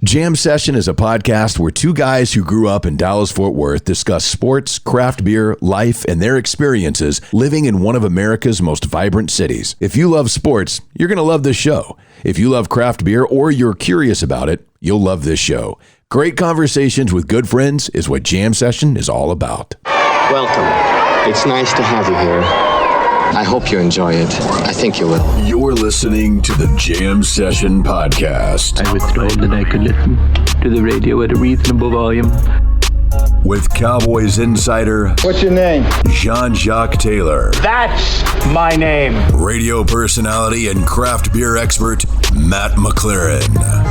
Jam Session is a podcast where two guys who grew up in Dallas-Fort Worth discuss sports, craft beer, life, and their experiences living in one of America's most vibrant cities. If you love sports, you're going to love this show. If you love craft beer or you're curious about it, you'll love this show. Great conversations with good friends is what Jam Session is all about. Welcome. It's nice to have you here. I hope you enjoy it. I think you will. You're listening to the Jam Session Podcast. I was told that I could listen to the radio at a reasonable volume. With Cowboys insider... What's your name? Jean-Jacques Taylor. That's my name. Radio personality and craft beer expert, Matt McLaren.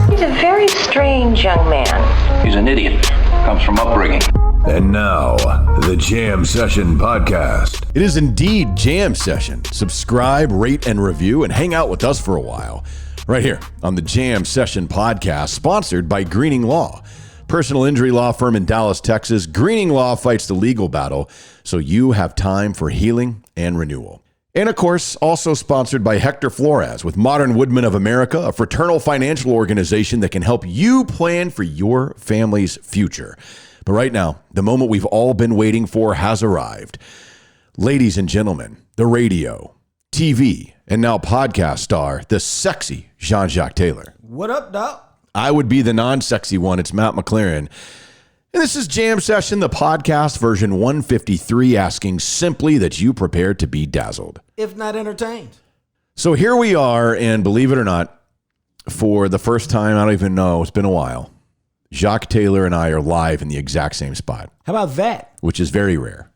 He's a very strange young man. He's an idiot. Comes from upbringing. And now, the Jam Session Podcast. It is indeed Jam Session. Subscribe, rate, and review, and hang out with us for a while. Right here on the Jam Session Podcast, sponsored by Greening Law. Personal injury law firm in Dallas, Texas. Greening Law fights the legal battle, so you have time for healing and renewal. And of course, also sponsored by Hector Flores with Modern Woodmen of America, a fraternal financial organization that can help you plan for your family's future. But right now, the moment we've all been waiting for has arrived. Ladies and gentlemen, the radio, TV, and now podcast star, the sexy Jean-Jacques Taylor. What up, Doc? I would be the non-sexy one. It's Matt McLaren. And this is Jam Session, the podcast version 153, asking simply that you prepare to be dazzled, if not entertained. So here we are, and believe it or not, for the first time, I don't even know, it's been a while, Jacques Taylor and I are live in the exact same spot. How about that? Which is very rare,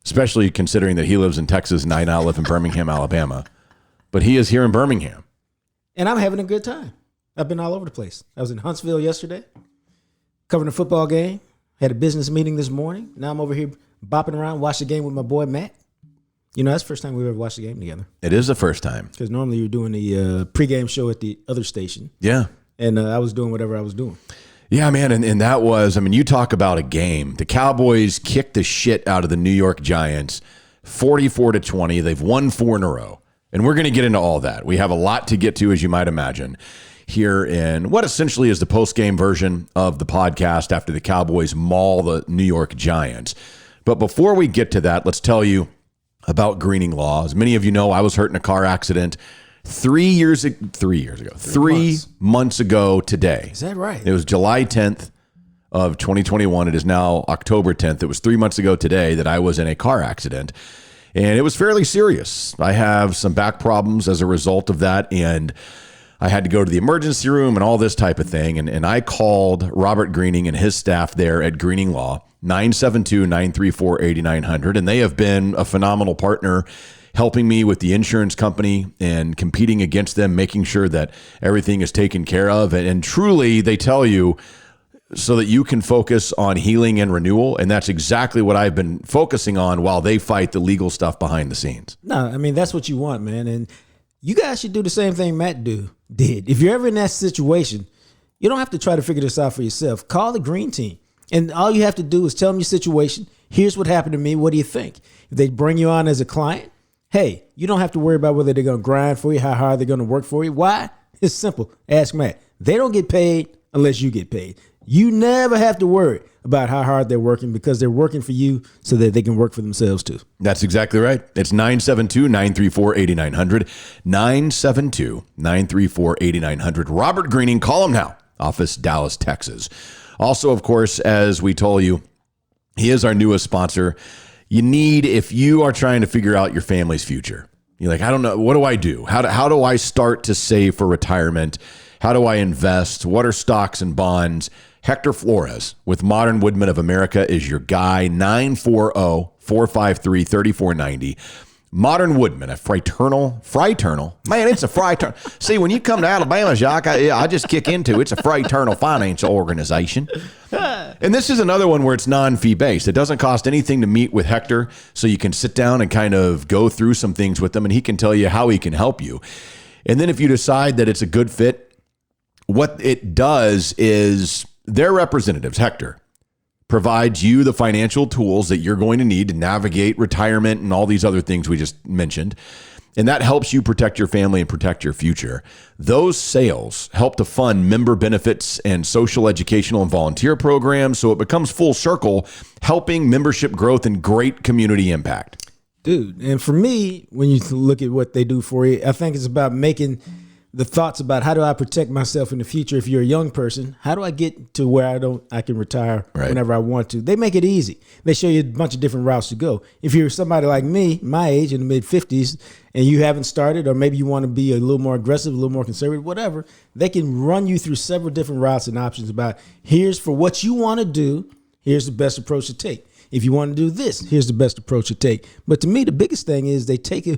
especially considering that he lives in Texas and I now live in Birmingham, Alabama. But he is here in Birmingham. And I'm having a good time. I've been all over the place. I was in Huntsville yesterday, covering a football game. Had a business meeting this morning. Now I'm over here bopping around, watching the game with my boy Matt. You know, that's the first time we've ever watched the game together. It is the first time. Because normally you're doing the pregame show at the other station. Yeah. And I was doing whatever I was doing. Yeah, man, and that was, I mean, you talk about a game. The Cowboys kicked the shit out of the New York Giants, 44-20. They've won 4 in a row, and we're going to get into all that. We have a lot to get to, as you might imagine, here in what essentially is the post-game version of the podcast after the Cowboys maul the New York Giants. But before we get to that, let's tell you about Greening Law. As many of you know, I was hurt in a car accident 3 months ago today. Is that right? It was July 10th of 2021. It is now October 10th. It was 3 months ago today that I was in a car accident, and it was fairly serious. I have some back problems as a result of that, and I had to go to the emergency room and all this type of thing, and I called Robert Greening and his staff there at Greening Law, 972-934-8900, and they have been a phenomenal partner helping me with the insurance company and competing against them, making sure that everything is taken care of. And truly, they tell you so that you can focus on healing and renewal. And that's exactly what I've been focusing on while they fight the legal stuff behind the scenes. No, I mean, that's what you want, man. And you guys should do the same thing Matt did. If you're ever in that situation, you don't have to try to figure this out for yourself. Call the Green Team. And all you have to do is tell them your situation. Here's what happened to me. What do you think? If they bring you on as a client, hey, you don't have to worry about whether they're going to grind for you, how hard they're going to work for you. Why? It's simple. Ask Matt. They don't get paid unless you get paid. You never have to worry about how hard they're working because they're working for you so that they can work for themselves too. That's exactly right. It's 972-934-8900. 972-934-8900. Robert Greening, call him now. Office, Dallas, Texas. Also, of course, as we told you, he is our newest sponsor. You need, if you are trying to figure out your family's future, you're like, I don't know, what do I do? How do I start to save for retirement? How do I invest? What are stocks and bonds? Hector Flores with Modern Woodmen of America is your guy, 940-453-3490. Modern Woodmen, a fraternal, man, it's a fraternal. See, when you come to Alabama, Jacques, I just kick into it's a fraternal financial organization. And this is another one where it's non-fee based. It doesn't cost anything to meet with Hector, so you can sit down and kind of go through some things with him, and he can tell you how he can help you. And then if you decide that it's a good fit, what it does is their representatives, Hector, provides you the financial tools that you're going to need to navigate retirement and all these other things we just mentioned. and that helps you protect your family and protect your future. Those sales help to fund member benefits and social, educational, and volunteer programs, so it becomes full circle, helping membership growth and great community impact. Dude, and for me, when you look at what they do for you, I think it's about making the thoughts about how do I protect myself in the future. If you're a young person, how do I get to where I can retire whenever I want to? They make it easy. They show you a bunch of different routes to go. If you're somebody like me, my age, in the mid 50s, and you haven't started, or maybe you want to be a little more aggressive, a little more conservative, whatever, they can run you through several different routes and options about here's for what you want to do. Here's the best approach to take. If you want to do this, here's the best approach to take. But to me, the biggest thing is they take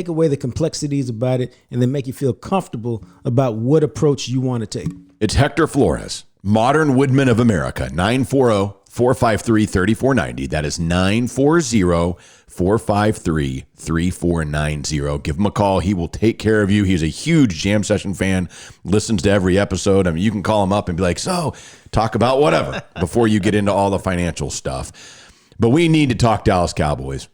away the complexities about it, and they make you feel comfortable about what approach you want to take. It's Hector Flores, Modern Woodman of America, 940-453-3490. That is 940-453-3490. Give him a call. He will take care of you. He's a huge Jam Session fan, listens to every episode. I mean, you can call him up and be like, so talk about whatever before you get into all the financial stuff. But we need to talk Dallas Cowboys.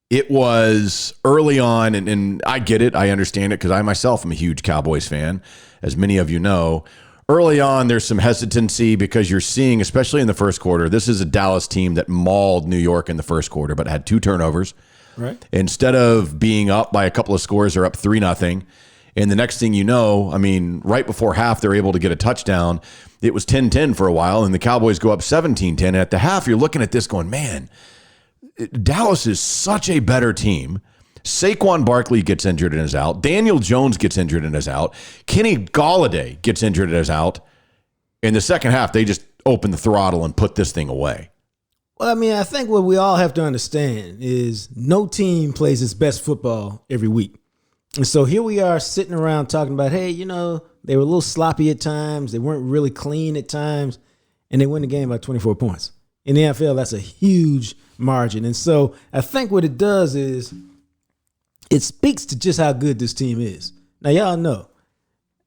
It was early on, and I get it. I understand it because I myself am a huge Cowboys fan, as many of you know. Early on, there's some hesitancy because you're seeing, especially in the first quarter, this is a Dallas team that mauled New York in the first quarter, but had 2 turnovers. Right. Instead of being up by a couple of scores, they're up 3-0. And the next thing you know, I mean, right before half, they're able to get a touchdown. It was 10-10 for a while, and the Cowboys go up 17-10. And at the half, you're looking at this going, man, Dallas is such a better team. Saquon Barkley gets injured and is out. Daniel Jones gets injured and is out. Kenny Golladay gets injured and is out. In the second half, they just open the throttle and put this thing away. Well, I mean, I think what we all have to understand is no team plays its best football every week. And so here we are sitting around talking about, hey, you know, they were a little sloppy at times. They weren't really clean at times. And they win the game by 24 points. In the NFL, that's a huge margin. And so I think what it does is it speaks to just how good this team is. Now, y'all know,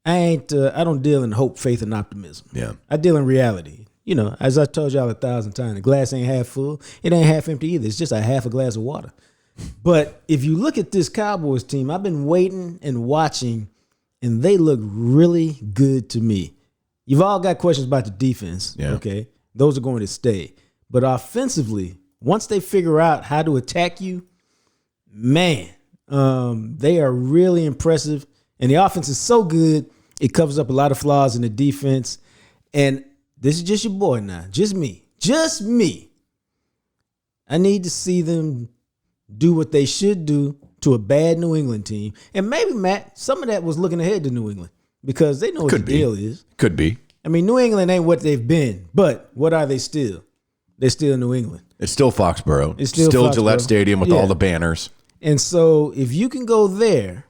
I don't deal in hope, faith, and optimism. Yeah. I deal in reality. You know, as I told y'all 1,000 times, the glass ain't half full. It ain't half empty either. It's just a half a glass of water. But if you look at this Cowboys team, I've been waiting and watching, and they look really good to me. You've all got questions about the defense. Yeah. Okay. Those are going to stay. But offensively, once they figure out how to attack you, man, they are really impressive. And the offense is so good, it covers up a lot of flaws in the defense. And this is just your boy now. Just me. I need to see them do what they should do to a bad New England team. And maybe, Matt, some of that was looking ahead to New England because they know what the deal is. Could be. I mean, New England ain't what they've been, but what are they still? They're still New England. It's still Foxborough. It's still Gillette Stadium with all the banners. And so if you can go there,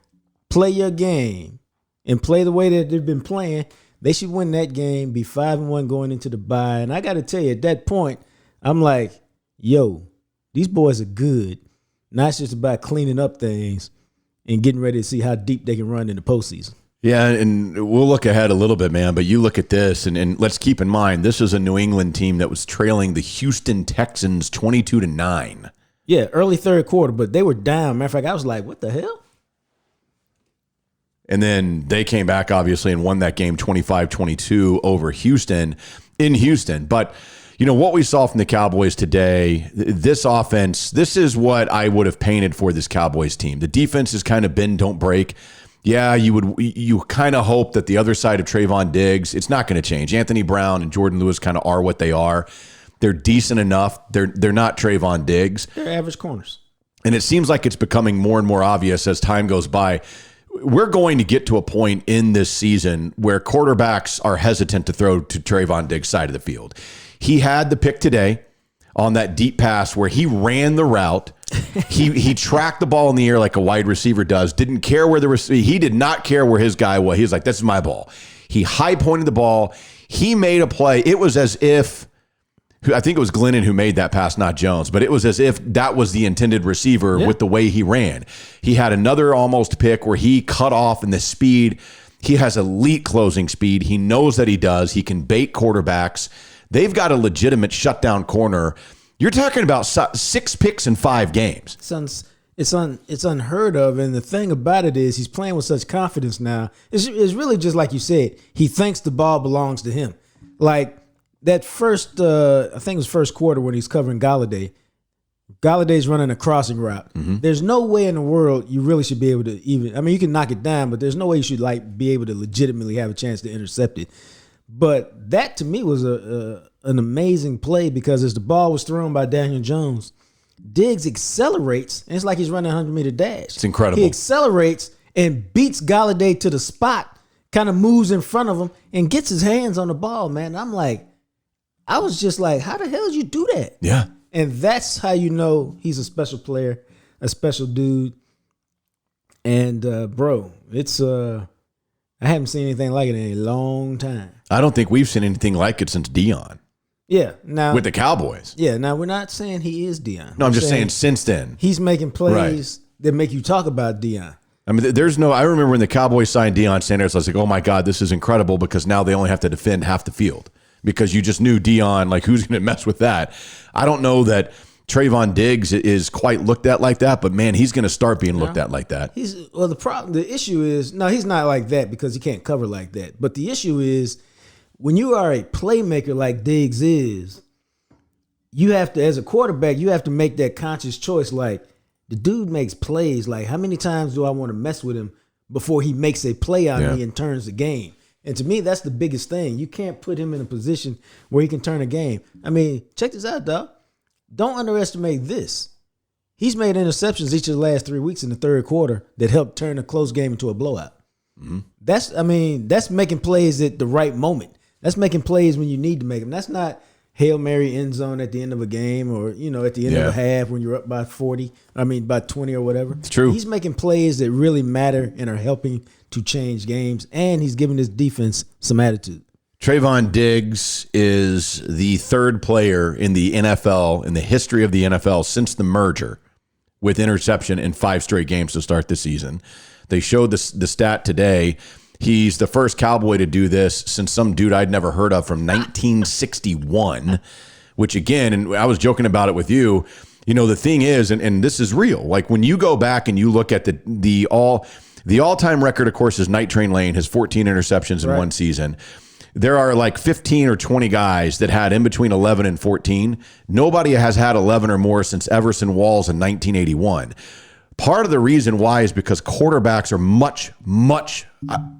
play your game, and play the way that they've been playing, they should win that game, be 5-1 going into the bye. And I got to tell you, at that point, I'm like, yo, these boys are good. Now it's just about cleaning up things and getting ready to see how deep they can run in the postseason. Yeah, and we'll look ahead a little bit, man, but you look at this, and let's keep in mind, this is a New England team that was trailing the Houston Texans 22-9. Yeah, early third quarter, but they were down. Matter of fact, I was like, what the hell? And then they came back, obviously, and won that game 25-22 over Houston in Houston. But, you know, what we saw from the Cowboys today, this offense, this is what I would have painted for this Cowboys team. The defense is kind of bend, don't break. Yeah, you kind of hope that the other side of Trayvon Diggs, it's not going to change. Anthony Brown and Jordan Lewis kind of are what they are. They're decent enough. They're not Trayvon Diggs. They're average corners. And it seems like it's becoming more and more obvious as time goes by. We're going to get to a point in this season where quarterbacks are hesitant to throw to Trayvon Diggs' side of the field. He had the pick today on that deep pass where he ran the route. He tracked the ball in the air like a wide receiver does. Didn't care where he did not care where his guy was. He was like, this is my ball. He high pointed the ball. He made a play. It was as if, I think it was Glennon who made that pass, not Jones, but it was as if that was the intended receiver with the way he ran. He had another almost pick where he cut off in the speed. He has elite closing speed. He knows that he does. He can bait quarterbacks. They've got a legitimate shutdown corner. You're talking about 6 picks in 5 games. It's It's unheard of, and the thing about it is he's playing with such confidence now. It's really just like you said. He thinks the ball belongs to him. Like that first, I think it was first quarter when he's covering Galladay. Galladay's running a crossing route. Mm-hmm. There's no way in the world you really should be able to even. I mean, you can knock it down, but there's no way you should like be able to legitimately have a chance to intercept it. But that to me was an amazing play because as the ball was thrown by Daniel Jones, Diggs accelerates, and it's like he's running a 100-meter dash. It's incredible. He accelerates and beats Galladay to the spot, kind of moves in front of him, and gets his hands on the ball, man. And I'm like, I was just like, how the hell did you do that? Yeah. And that's how you know he's a special player, a special dude. And, bro, it's I haven't seen anything like it in a long time. I don't think we've seen anything like it since Deion. Yeah, now with the Cowboys. Yeah, now we're not saying he is Deion. No, I'm just saying since then. He's making plays that make you talk about Deion. I mean, I remember when the Cowboys signed Deion Sanders, I was like, oh my God, this is incredible because now they only have to defend half the field because you just knew Deion, like who's going to mess with that? I don't know that Trayvon Diggs is quite looked at like that, but man, he's going to start being looked at like that. The issue is, no, he's not like that because he can't cover like that. But the issue is, when you are a playmaker like Diggs is, you have to, as a quarterback, you have to make that conscious choice. Like, the dude makes plays. Like, how many times do I want to mess with him before he makes a play on me and turns the game? And to me, that's the biggest thing. You can't put him in a position where he can turn a game. I mean, check this out, dog. Don't underestimate this. He's made interceptions each of the last 3 weeks in the third quarter that helped turn a close game into a blowout. Mm-hmm. That's making plays at the right moment. That's making plays when you need to make them. That's not Hail Mary end zone at the end of a game or, at the end of a half when you're up by 20 or whatever. It's true. He's making plays that really matter and are helping to change games, and he's giving his defense some attitude. Trayvon Diggs is the third player in the NFL, in the history of the NFL since the merger, with interception in 5 straight games to start the season. They showed the stat today. He's the first Cowboy to do this since some dude I'd never heard of from 1961, which again, and I was joking about it with you, the thing is, and this is real, like when you go back and you look at the all-time record, of course, is Night Train Lane, has 14 interceptions in one season. There are like 15 or 20 guys that had in between 11 and 14. Nobody has had 11 or more since Everson Walls in 1981. Part of the reason why is because quarterbacks are much, much,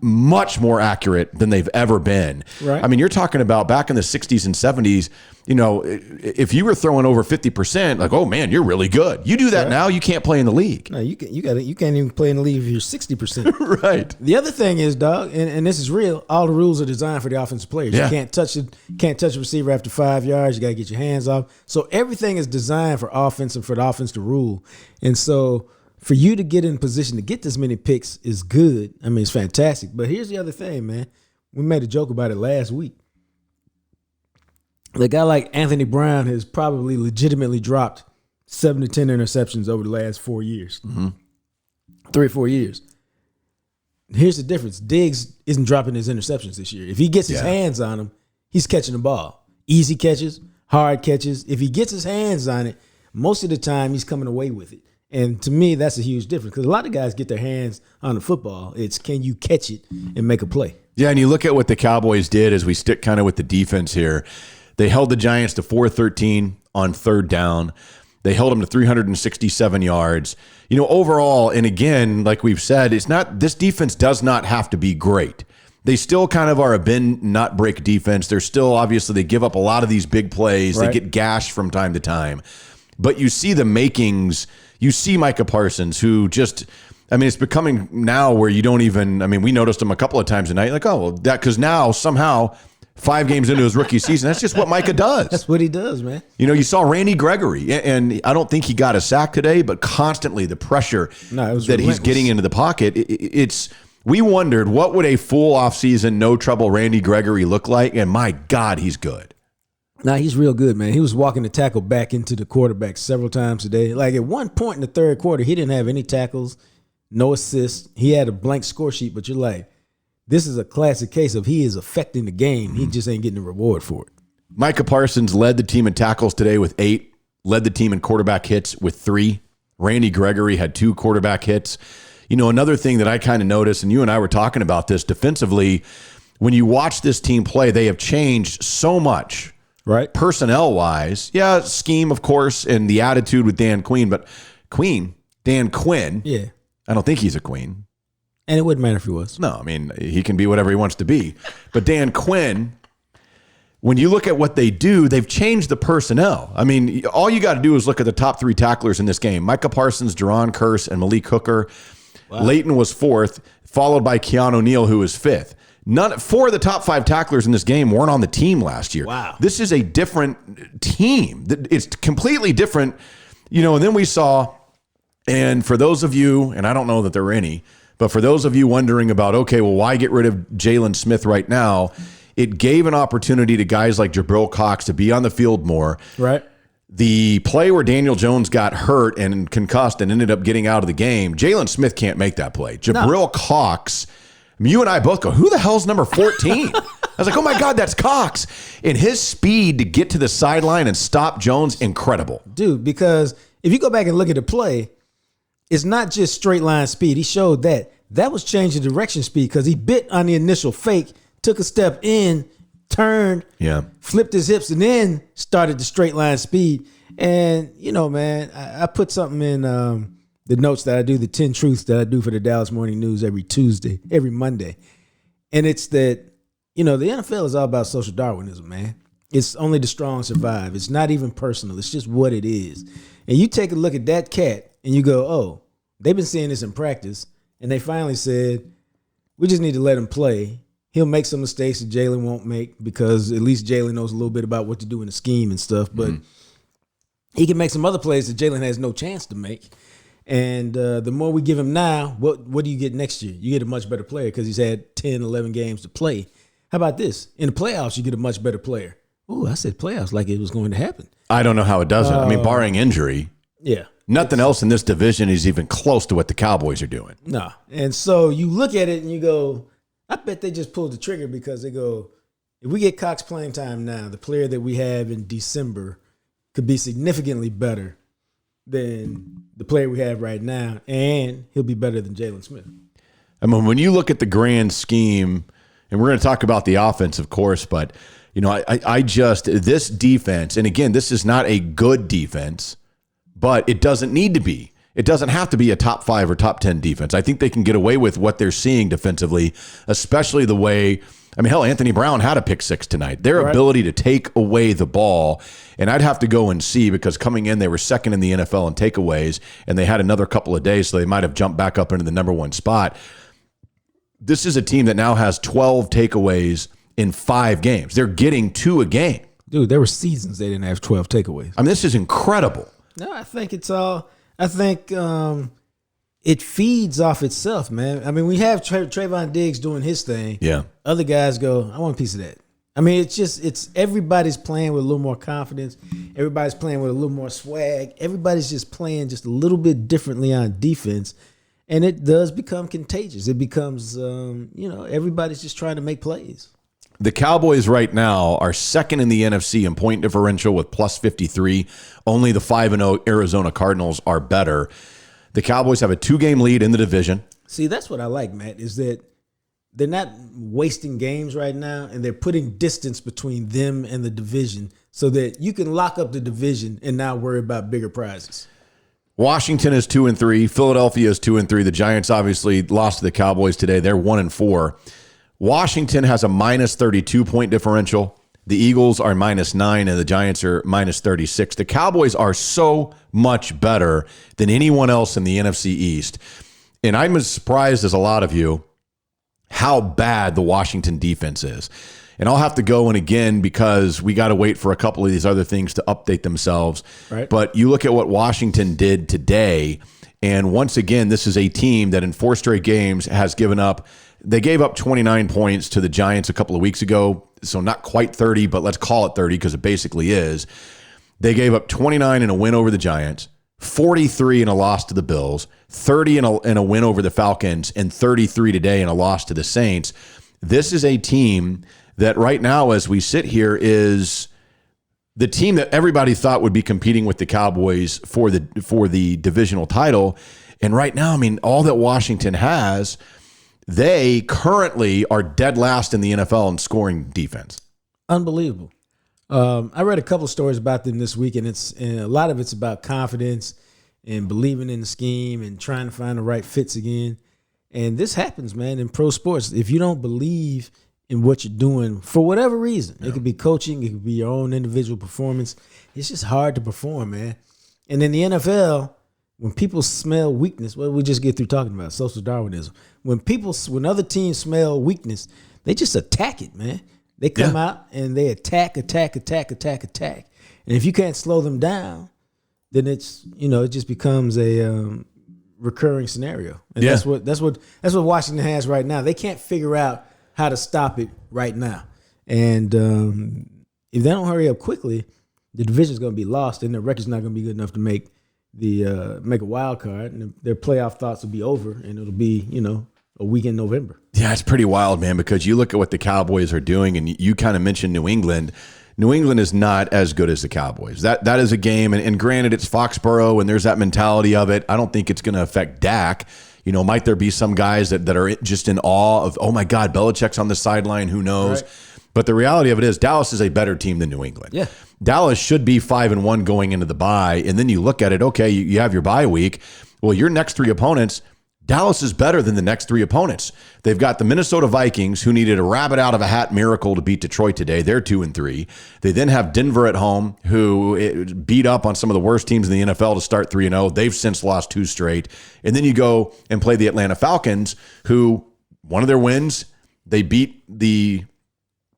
much more accurate than they've ever been. Right. I mean, you're talking about back in the 60s and 70s, if you were throwing over 50%, like, oh man, you're really good. You do that now, you can't play in the league. No, you can't even play in the league if you're 60%. Right. The other thing is, dog, and this is real, all the rules are designed for the offensive players. Yeah. You can't touch the receiver after 5 yards. You got to get your hands off. So everything is designed for offense and for the offense to rule. And so for you to get in position to get this many picks is good. I mean, it's fantastic. But here's the other thing, man. We made a joke about it last week. The guy like Anthony Brown has probably legitimately dropped 7 to 10 interceptions over the last 4 years. Mm-hmm. 3 or 4 years. Here's the difference. Diggs isn't dropping his interceptions this year. If he gets his hands on them, he's catching the ball. Easy catches, hard catches. If he gets his hands on it, most of the time he's coming away with it. And to me, that's a huge difference because a lot of guys get their hands on the football. It's can you catch it and make a play? Yeah, and you look at what the Cowboys did as we stick kind of with the defense here. They held the Giants to 413 on third down. They held them to 367 yards. Overall, and again, like we've said, this defense does not have to be great. They still kind of are a bend, not break defense. They're still, obviously, they give up a lot of these big plays. Right. They get gashed from time to time. But you see the makings. You see Micah Parsons, who just, it's becoming now where you don't even, we noticed him a couple of times tonight, like, oh, well, because now somehow 5 games into his rookie season, that's just what Micah does. That's what he does, man. You saw Randy Gregory, and I don't think he got a sack today, but constantly the pressure that he's getting into the pocket, we wondered what would a full offseason, no trouble Randy Gregory look like, and my God, he's good. Nah, he's real good, man. He was walking the tackle back into the quarterback several times today. Like at one point in the third quarter, he didn't have any tackles, no assists. He had a blank score sheet, but you're like, this is a classic case of he is affecting the game. He just ain't getting the reward for it. Micah Parsons led the team in tackles today with 8, led the team in quarterback hits with 3. Randy Gregory had 2 quarterback hits. You know, another thing that I kind of noticed, and you and I were talking about this defensively, when you watch this team play, they have changed so much. Right. Personnel-wise. Yeah, scheme, of course, and the attitude with Dan Quinn. But Dan Quinn. Yeah. I don't think he's a queen. And it wouldn't matter if he was. No, I mean, he can be whatever he wants to be. But Dan Quinn, when you look at what they do, they've changed the personnel. I mean, all you got to do is look at the top 3 tacklers in this game. Micah Parsons, Deron Kearse, and Malik Hooker. Wow. Leighton was 4th, followed by Keanu Neal, who was 5th. 4 of the top 5 tacklers in this game weren't on the team last year. Wow. This is a different team. It's completely different. You know, and then we saw, and for those of you, and I don't know that there were any, but for those of you wondering about, okay, well, why get rid of Jalen Smith right now? It gave an opportunity to guys like Jabril Cox to be on the field more. Right. The play where Daniel Jones got hurt and concussed and ended up getting out of the game, Jalen Smith can't make that play. Jabril Cox, I mean, you and I both go, who the hell's number 14? I was like, oh my God, that's Cox. And his speed to get to the sideline and stop Jones, incredible. Dude, because if you go back and look at the play, it's not just straight line speed. He showed that. That was changing direction speed because he bit on the initial fake, took a step in, turned, flipped his hips, and then started the straight line speed. And, you know, man, I put something in the notes that I do, the 10 truths that I do for the Dallas Morning News every Monday. And it's that, you know, the NFL is all about social Darwinism, man. It's only the strong survive. It's not even personal. It's just what it is. And you take a look at that cat and you go, oh, they've been seeing this in practice. And they finally said, we just need to let him play. He'll make some mistakes that Jalen won't make because at least Jalen knows a little bit about what to do in the scheme and stuff. But he can make some other plays that Jalen has no chance to make. And the more we give him now, what do you get next year? You get a much better player because he's had 10, 11 games to play. How about this? In the playoffs, you get a much better player. Ooh, I said playoffs like it was going to happen. I don't know how it doesn't. I mean, barring injury. Yeah. Nothing else in this division is even close to what the Cowboys are doing. No. And so you look at it and you go, I bet they just pulled the trigger because they go, if we get Cox playing time now, the player that we have in December could be significantly better than the player we have right now, and he'll be better than Jalen Smith. I mean, when you look at the grand scheme, and we're going to talk about the offense, of course, but, you know, I just, this defense, and again, this is not a good defense, but it doesn't need to be. It doesn't have to be a top 5 or top 10 defense. I think they can get away with what they're seeing defensively, especially the way, I mean, hell, Anthony Brown had a pick 6 tonight. Their ability to take away the ball, and I'd have to go and see because coming in, they were second in the NFL in takeaways, and they had another couple of days, so they might have jumped back up into the number 1 spot. This is a team that now has 12 takeaways in 5 games. They're getting 2 a game. Dude, there were seasons they didn't have 12 takeaways. I mean, this is incredible. No, I think it's all. I think it feeds off itself, man. I mean, we have Trayvon Diggs doing his thing. Yeah. Other guys go, I want a piece of that. I mean, it's everybody's playing with a little more confidence. Everybody's playing with a little more swag. Everybody's just playing just a little bit differently on defense. And it does become contagious. It becomes, everybody's just trying to make plays. The Cowboys right now are second in the NFC in point differential with plus 53. Only the 5-0 Arizona Cardinals are better. The Cowboys have a 2-game lead in the division. See, that's what I like, Matt, is that they're not wasting games right now, and they're putting distance between them and the division so that you can lock up the division and not worry about bigger prizes. Washington is 2-3. Philadelphia is 2-3. The Giants obviously lost to the Cowboys today. They're 1-4. Washington has a minus 32 point differential. The Eagles are minus 9 and the Giants are minus 36. The Cowboys are so much better than anyone else in the NFC East. And I'm as surprised as a lot of you how bad the Washington defense is. And I'll have to go in again because we got to wait for a couple of these other things to update themselves. Right. But you look at what Washington did today, and once again, this is a team that in 4 straight games has given up. They gave up 29 points to the Giants a couple of weeks ago, so not quite 30, but let's call it 30 because it basically is. They gave up 29 in a win over the Giants, 43 in a loss to the Bills, 30 in a win over the Falcons, and 33 today in a loss to the Saints. This is a team that right now, as we sit here, the team that everybody thought would be competing with the Cowboys for the divisional title. And right now, I mean, all that Washington has, they currently are dead last in the NFL in scoring defense. Unbelievable. I read a couple of stories about them this week, and a lot of it's about confidence and believing in the scheme and trying to find the right fits again. And this happens, man, in pro sports. If you don't believe in what you're doing for whatever reason, it could be coaching, it could be your own individual performance. It's just hard to perform, man. And in the NFL, when people smell weakness, what we just get through talking about, social Darwinism. When other teams smell weakness, they just attack it, man. They come out and they attack. And if you can't slow them down, then it just becomes a recurring scenario. And that's what Washington has right now. They can't figure out how to stop it right now. And if they don't hurry up quickly, the division's going to be lost, and their record's not going to be good enough to make a wild card, and their playoff thoughts will be over, and it'll be a week in November. Yeah, it's pretty wild, man, because you look at what the Cowboys are doing, and you kind of mentioned New England. New England is not as good as the Cowboys. That is a game, and granted, it's Foxborough, and there's that mentality of it. I don't think it's going to affect Dak. Might there be some guys that are just in awe of, oh my God, Belichick's on the sideline, who knows? Right. But the reality of it is Dallas is a better team than New England. Yeah. Dallas should be 5-1 going into the bye, and then you look at it, okay, you have your bye week. Well, your next three opponents, Dallas is better than the next three opponents. They've got the Minnesota Vikings, who needed a rabbit out of a hat miracle to beat Detroit today. They're 2-3. They then have Denver at home, who beat up on some of the worst teams in the NFL to start 3-0. They've since lost 2 straight. And then you go and play the Atlanta Falcons, who one of their wins, they beat the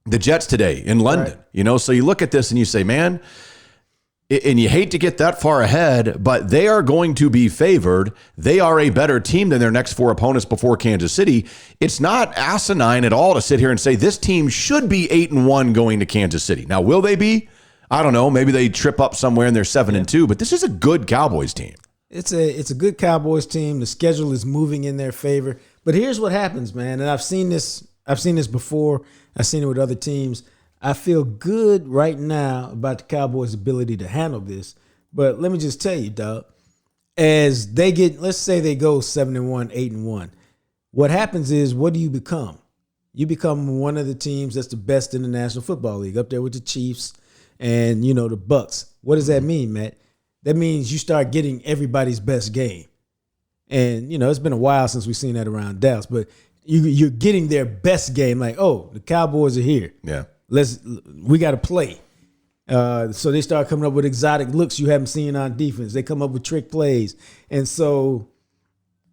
Jets today in London. Right. So you look at this and you say, man, and you hate to get that far ahead, but they are going to be favored. They are a better team than their next 4 opponents before Kansas City. It's not asinine at all to sit here and say this team should be 8-1 going to Kansas City. Now, will they be? I don't know. Maybe they trip up somewhere and they're 7-2, but this is a good Cowboys team. It's a good Cowboys team. The schedule is moving in their favor. But here's what happens, man. And I've seen this before. I've seen it with other teams. I feel good right now about the Cowboys' ability to handle this. But let me just tell you, dog, as they get, let's say they go 7-1, 8-1, what happens is, what do you become? You become one of the teams that's the best in the National Football League, up there with the Chiefs and, the Bucks. What does that mean, Matt? That means you start getting everybody's best game. And, it's been a while since we've seen that around Dallas, but you're getting their best game. Like, oh, the Cowboys are here. Yeah. We got to play. So they start coming up with exotic looks you haven't seen on defense. They come up with trick plays. And so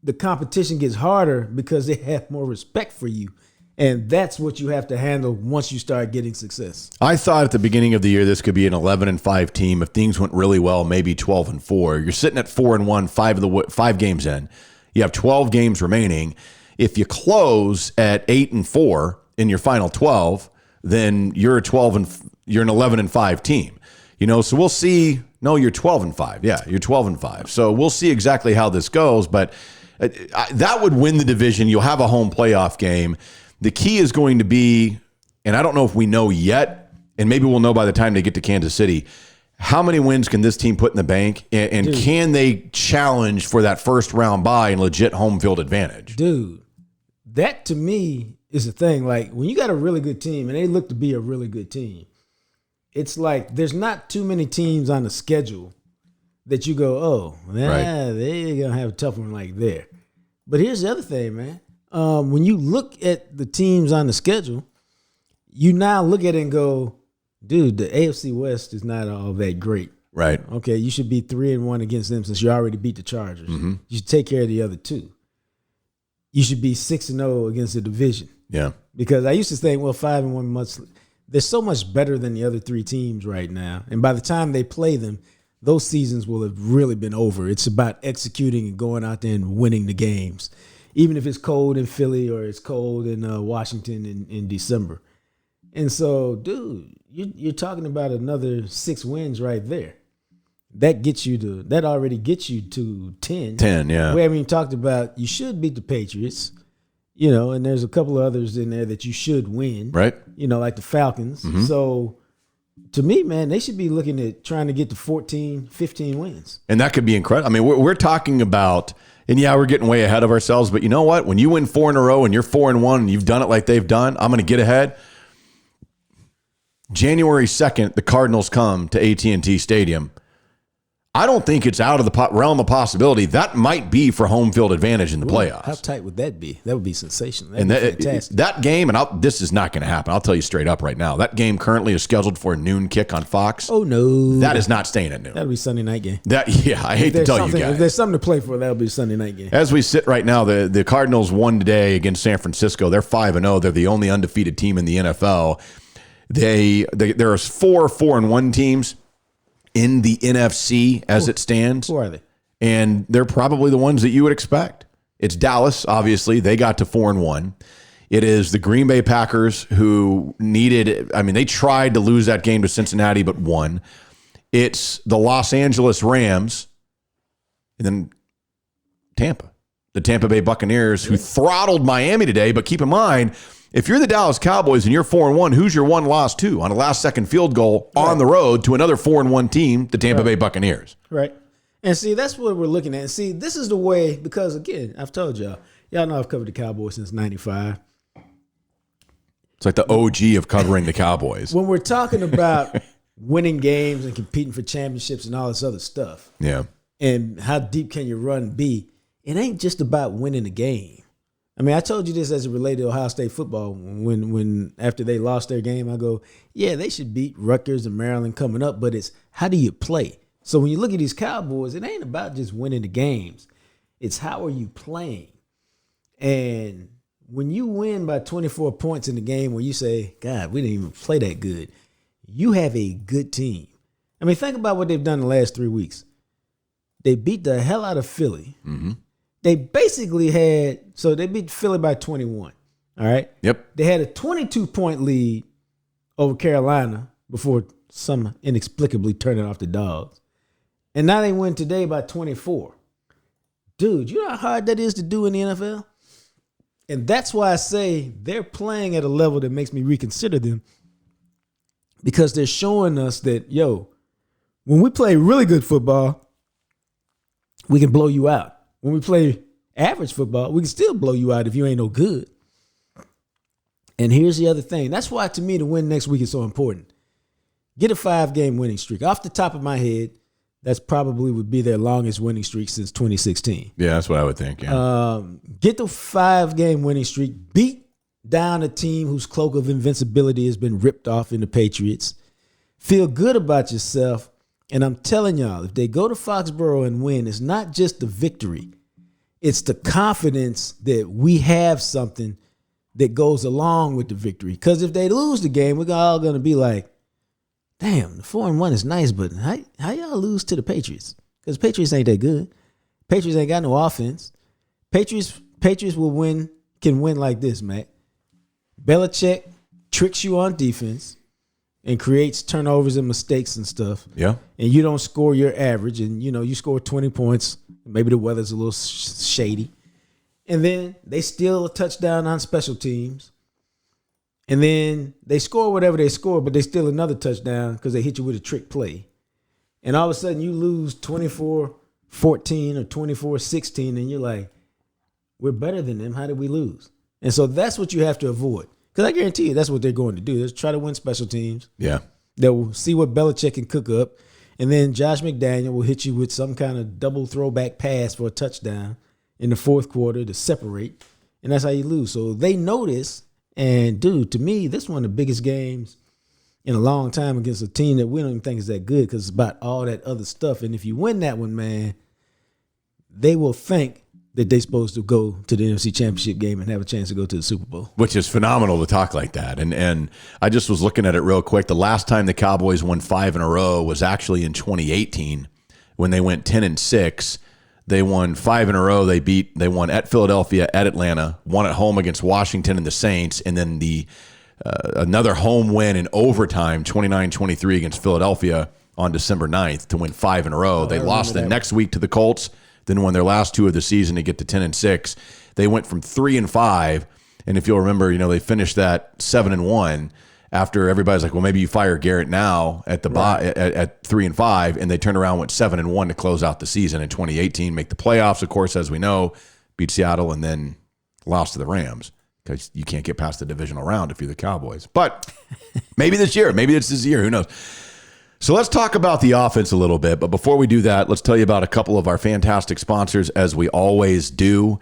the competition gets harder because they have more respect for you. And that's what you have to handle once you start getting success. I thought at the beginning of the year this could be an 11-5 team. If things went really well, maybe 12-4. You're sitting at 4-1, 5 games in. You have 12 games remaining. If you close at 8-4 in your final 12, then you're an 11-5 team. So we'll see. No, you're 12-5. Yeah, you're 12-5. So we'll see exactly how this goes, but that would win the division. You'll have a home playoff game. The key is going to be, and I don't know if we know yet, and maybe we'll know by the time they get to Kansas City, how many wins can this team put in the bank, and can they challenge for that first round bye and legit home field advantage? Dude, that to me is the thing. Like, when you got a really good team, and they look to be a really good team, it's like there's not too many teams on the schedule that you go, oh, they're going to have a tough one like there. But here's the other thing, man. When you look at the teams on the schedule, you now look at it and go, dude, the AFC West is not all that great. Right. Okay, you should be 3-1 against them since you already beat the Chargers. Mm-hmm. You should take care of the other 2. You should be 6-0 against the division. Yeah. Because I used to think, well, 5-1 they're so much better than the other 3 teams right now. And by the time they play them, those seasons will have really been over. It's about executing and going out there and winning the games. Even if it's cold in Philly or it's cold in Washington in December. And so, dude, you're talking about another 6 wins right there. That already gets you to 10. 10, yeah. We haven't even talked about, you should beat the Patriots, and there's a couple of others in there that you should win. Right. Like the Falcons. Mm-hmm. So to me, man, they should be looking at trying to get to 14, 15 wins. And that could be incredible. I mean, we're talking about, and yeah, we're getting way ahead of ourselves, but you know what? When you win 4 in a row and you're 4-1 and you've done it like they've done, I'm going to get ahead. January 2nd, the Cardinals come to AT&T Stadium. I don't think it's out of the realm of possibility. That might be for home field advantage in the playoffs. How tight would that be? That would be sensational. That'd be fantastic. That game, and this is not going to happen. I'll tell you straight up right now. That game currently is scheduled for a noon kick on Fox. Oh, no. That is not staying at noon. That'll be Sunday night game. I hate to tell you guys. If there's something to play for, that'll be a Sunday night game. As we sit right now, the Cardinals won today against San Francisco. They're 5-0. They're the only undefeated team in the NFL. There's 4 4-1 teams in the NFC as it stands. Who are they? And they're probably the ones that you would expect. It's Dallas, obviously. They got to 4-1. It is the Green Bay Packers who they tried to lose that game to Cincinnati, but won. It's the Los Angeles Rams, and then Tampa. The Tampa Bay Buccaneers, who throttled Miami today. But keep in mind, if you're the Dallas Cowboys and you're 4-1, who's your one loss to on a last-second field goal on the road to another 4-1 team, the Tampa Bay Buccaneers? Right. And see, that's what we're looking at. And see, this is the way, because, again, I've told y'all know I've covered the Cowboys since 95. It's like the OG of covering the Cowboys. When we're talking about winning games and competing for championships and all this other stuff, yeah, and how deep can your run be, it ain't just about winning the game. I mean, I told you this as it related to Ohio State football when after they lost their game, I go, yeah, they should beat Rutgers and Maryland coming up, but it's how do you play? So when you look at these Cowboys, it ain't about just winning the games. It's how are you playing? And when you win by 24 points in the game where you say, God, we didn't even play that good, you have a good team. I mean, think about what they've done the last 3 weeks. They beat the hell out of Philly. Mm-hmm. They basically they beat Philly by 21. All right? Yep. They had a 22-point lead over Carolina before some inexplicably turned it off the Dogs. And now they win today by 24. Dude, you know how hard that is to do in the NFL? And that's why I say they're playing at a level that makes me reconsider them, because they're showing us that, when we play really good football, we can blow you out. When we play average football, we can still blow you out if you ain't no good. And here's the other thing. That's why, to me, the win next week is so important. Get a 5-game winning streak. Off the top of my head, that's probably would be their longest winning streak since 2016. Yeah, that's what I would think. Yeah. Get the 5-game winning streak. Beat down a team whose cloak of invincibility has been ripped off in the Patriots. Feel good about yourself. And I'm telling y'all, if they go to Foxborough and win, it's not just the victory. It's the confidence that we have something that goes along with the victory. Because if they lose the game, we're all going to be like, damn, the 4-1 is nice, but how y'all lose to the Patriots? Because Patriots ain't that good. Patriots ain't got no offense. Patriots can win like this, Matt. Belichick tricks you on defense and creates turnovers and mistakes and stuff. Yeah. And you don't score your average, and you score 20 points. Maybe the weather's a little shady. And then they steal a touchdown on special teams. And then they score whatever they score, but they steal another touchdown because they hit you with a trick play. And all of a sudden you lose 24-14 or 24-16, and you're like, we're better than them. How did we lose? And so that's what you have to avoid. Because I guarantee you that's what they're going to do. They're try to win special teams. Yeah. They'll see what Belichick can cook up. And then Josh McDaniel will hit you with some kind of double throwback pass for a touchdown in the fourth quarter to separate. And that's how you lose. So they know this. And, dude, to me, this is one of the biggest games in a long time against a team that we don't even think is that good because it's about all that other stuff. And if you win that one, man, they will think that they're supposed to go to the NFC Championship game and have a chance to go to the Super Bowl. Which is phenomenal to talk like that. And I just was looking at it real quick. The last time the Cowboys won 5 in a row was actually in 2018 when they went 10-6. They won 5 in a row. They won at Philadelphia, at Atlanta, won at home against Washington and the Saints, and then another home win in overtime, 29-23 against Philadelphia on December 9th to win 5 in a row. They lost the next week to the Colts, then won their last 2 of the season to get to 10-6. They went from 3-5, and if you'll remember, they finished that 7-1 after everybody's like, well, maybe you fire Garrett now at the at 3-5, and they turned around, went 7-1 to close out the season in 2018, make the playoffs, of course, as we know, beat Seattle, and then lost to the Rams because you can't get past the divisional round if you're the Cowboys. But maybe this year, maybe it's this year, who knows? So let's talk about the offense a little bit. But before we do that, let's tell you about a couple of our fantastic sponsors, as we always do.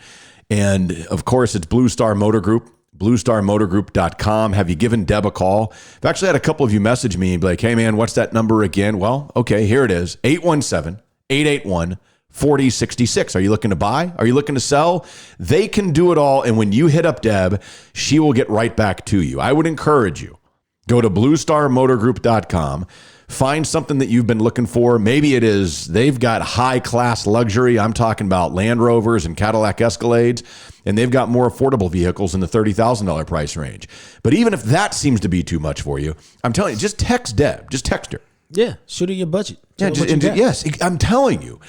And of course, it's Blue Star Motor Group. BlueStarMotorGroup.com. Have you given Deb a call? I've actually had a couple of you message me and be like, hey, man, what's that number again? Well, okay, here it is, 817-881-4066. Are you looking to buy? Are you looking to sell? They can do it all, and when you hit up Deb, she will get right back to you. I would encourage you, go to BlueStarMotorGroup.com. Find something that you've been looking for. Maybe it is they've got high-class luxury. I'm talking about Land Rovers and Cadillac Escalades, and they've got more affordable vehicles in the $30,000 price range. But even if that seems to be too much for you, I'm telling you, just text Deb. Just text her. Yeah, shoot her your budget. Yes, I'm telling you,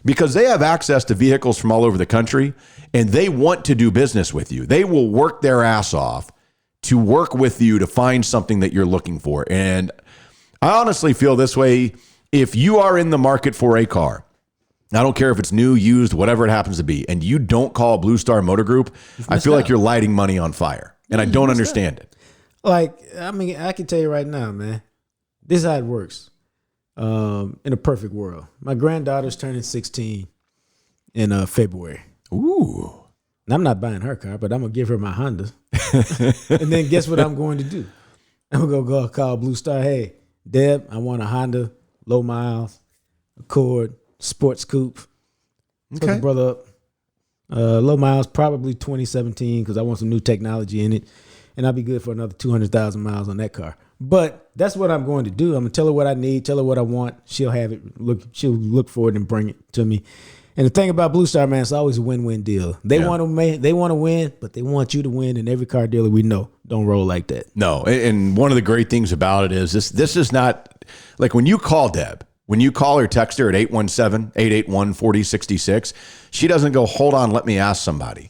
because they have access to vehicles from all over the country, and they want to do business with you. They will work their ass off to work with you to find something that you're looking for. And I honestly feel this way. If you are in the market for a car, I don't care if it's new, used, whatever it happens to be, and you don't call Blue Star Motor Group, I feel like you're lighting money on fire. And I don't understand it. Like, I mean, I can tell you right now, man, this is how it works. In a perfect world, my granddaughter's turning 16 in February. Ooh. And I'm not buying her car, but I'm going to give her my Honda. And then guess what I'm going to do? I'm going to go call Blue Star. Hey, Deb, I want a Honda, low miles, Accord, sports coupe. Hook the brother up. Low miles, probably 2017, because I want some new technology in it. And I'll be good for another 200,000 miles on that car. But that's what I'm going to do. I'm going to tell her what I need, tell her what I want. She'll have it. She'll look for it and bring it to me. And the thing about Blue Star, man, it's always a win-win deal. They want to win, but they want you to win. And every car dealer we know don't roll like that. No, and one of the great things about it is this is not like when you call Deb, when you call her, text her at 817-881-4066, she doesn't go, hold on, let me ask somebody.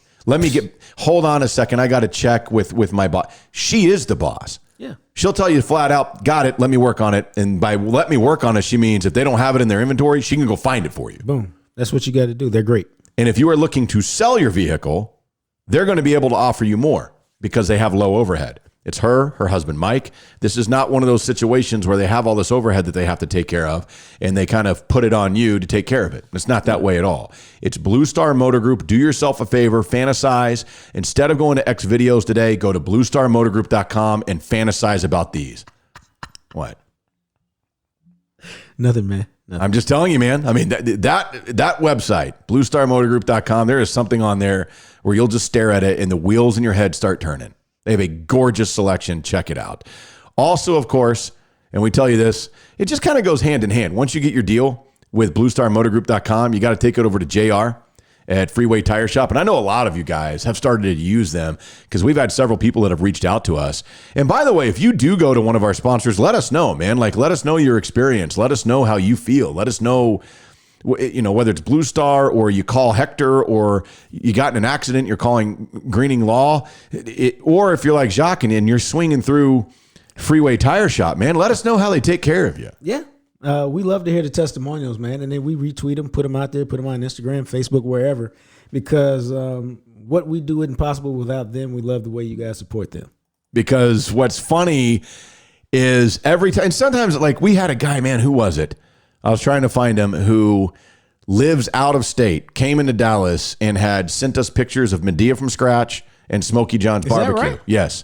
Hold on a second, I got to check with my boss. She is the boss. Yeah. She'll tell you flat out, got it, let me work on it. And by let me work on it, she means if they don't have it in their inventory, she can go find it for you. Boom. That's what you got to do. They're great. And if you are looking to sell your vehicle, they're going to be able to offer you more because they have low overhead. It's her husband, Mike. This is not one of those situations where they have all this overhead that they have to take care of and they kind of put it on you to take care of it. It's not that way at all. It's Blue Star Motor Group. Do yourself a favor, fantasize. Instead of going to X videos today, go to BlueStarMotorGroup.com and fantasize about these. What? Nothing, man. Nothing. I'm just telling you, man. I mean, that website, BlueStarMotorGroup.com, there is something on there where you'll just stare at it and the wheels in your head start turning. They have a gorgeous selection. Check it out. Also, of course, and we tell you this, it just kind of goes hand in hand. Once you get your deal with BlueStarMotorGroup.com, you got to take it over to JR at Freeway Tire Shop. And I know a lot of you guys have started to use them because we've had several people that have reached out to us. And by the way, if you do go to one of our sponsors, let us know, man. Like, let us know your experience. Let us know how you feel. Let us know, you know, whether it's Blue Star or you call Hector or you got in an accident, you're calling Greening Law, or if you're like Jacques and you're swinging through Freeway Tire Shop, man, let us know how they take care of you. Yeah. We love to hear the testimonials, man. And then we retweet them, put them out there, put them on Instagram, Facebook, wherever, because what we do isn't possible without them. We love the way you guys support them. Because what's funny is every time, and sometimes like we had a guy, man, who was it? I was trying to find him, who lives out of state, came into Dallas and had sent us pictures of Medea from scratch and Smokey John's barbecue. That right? Yes.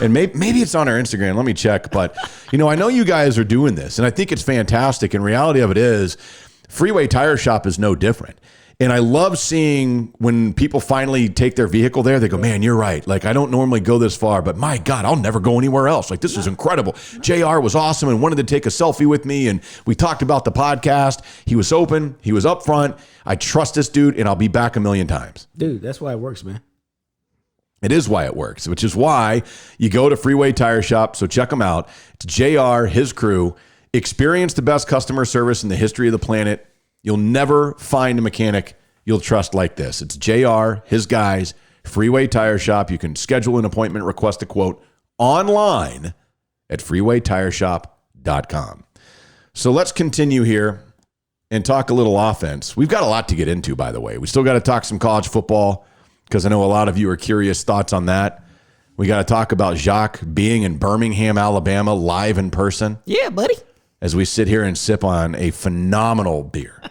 And maybe it's on our Instagram. Let me check. But, you know, I know you guys are doing this, and I think it's fantastic. And reality of it is Freeway Tire Shop is no different. And I love seeing when people finally take their vehicle there, they go, man, you're right. Like, I don't normally go this far, but my God, I'll never go anywhere else. Like, this is incredible. JR was awesome and wanted to take a selfie with me. And we talked about the podcast. He was open. He was upfront. I trust this dude, and I'll be back a million times. Dude, that's why it works, man. It is why it works, which is why you go to Freeway Tire Shop. So check them out. It's JR, his crew. Experience the best customer service in the history of the planet. You'll never find a mechanic you'll trust like this. It's JR, his guys, Freeway Tire Shop. You can schedule an appointment, request a quote online at freewaytireshop.com. So let's continue here and talk a little offense. We've got a lot to get into, by the way. We still got to talk some college football because I know a lot of you are curious thoughts on that. We got to talk about Jacques being in Birmingham, Alabama, live in person. Yeah, buddy. As we sit here and sip on a phenomenal beer.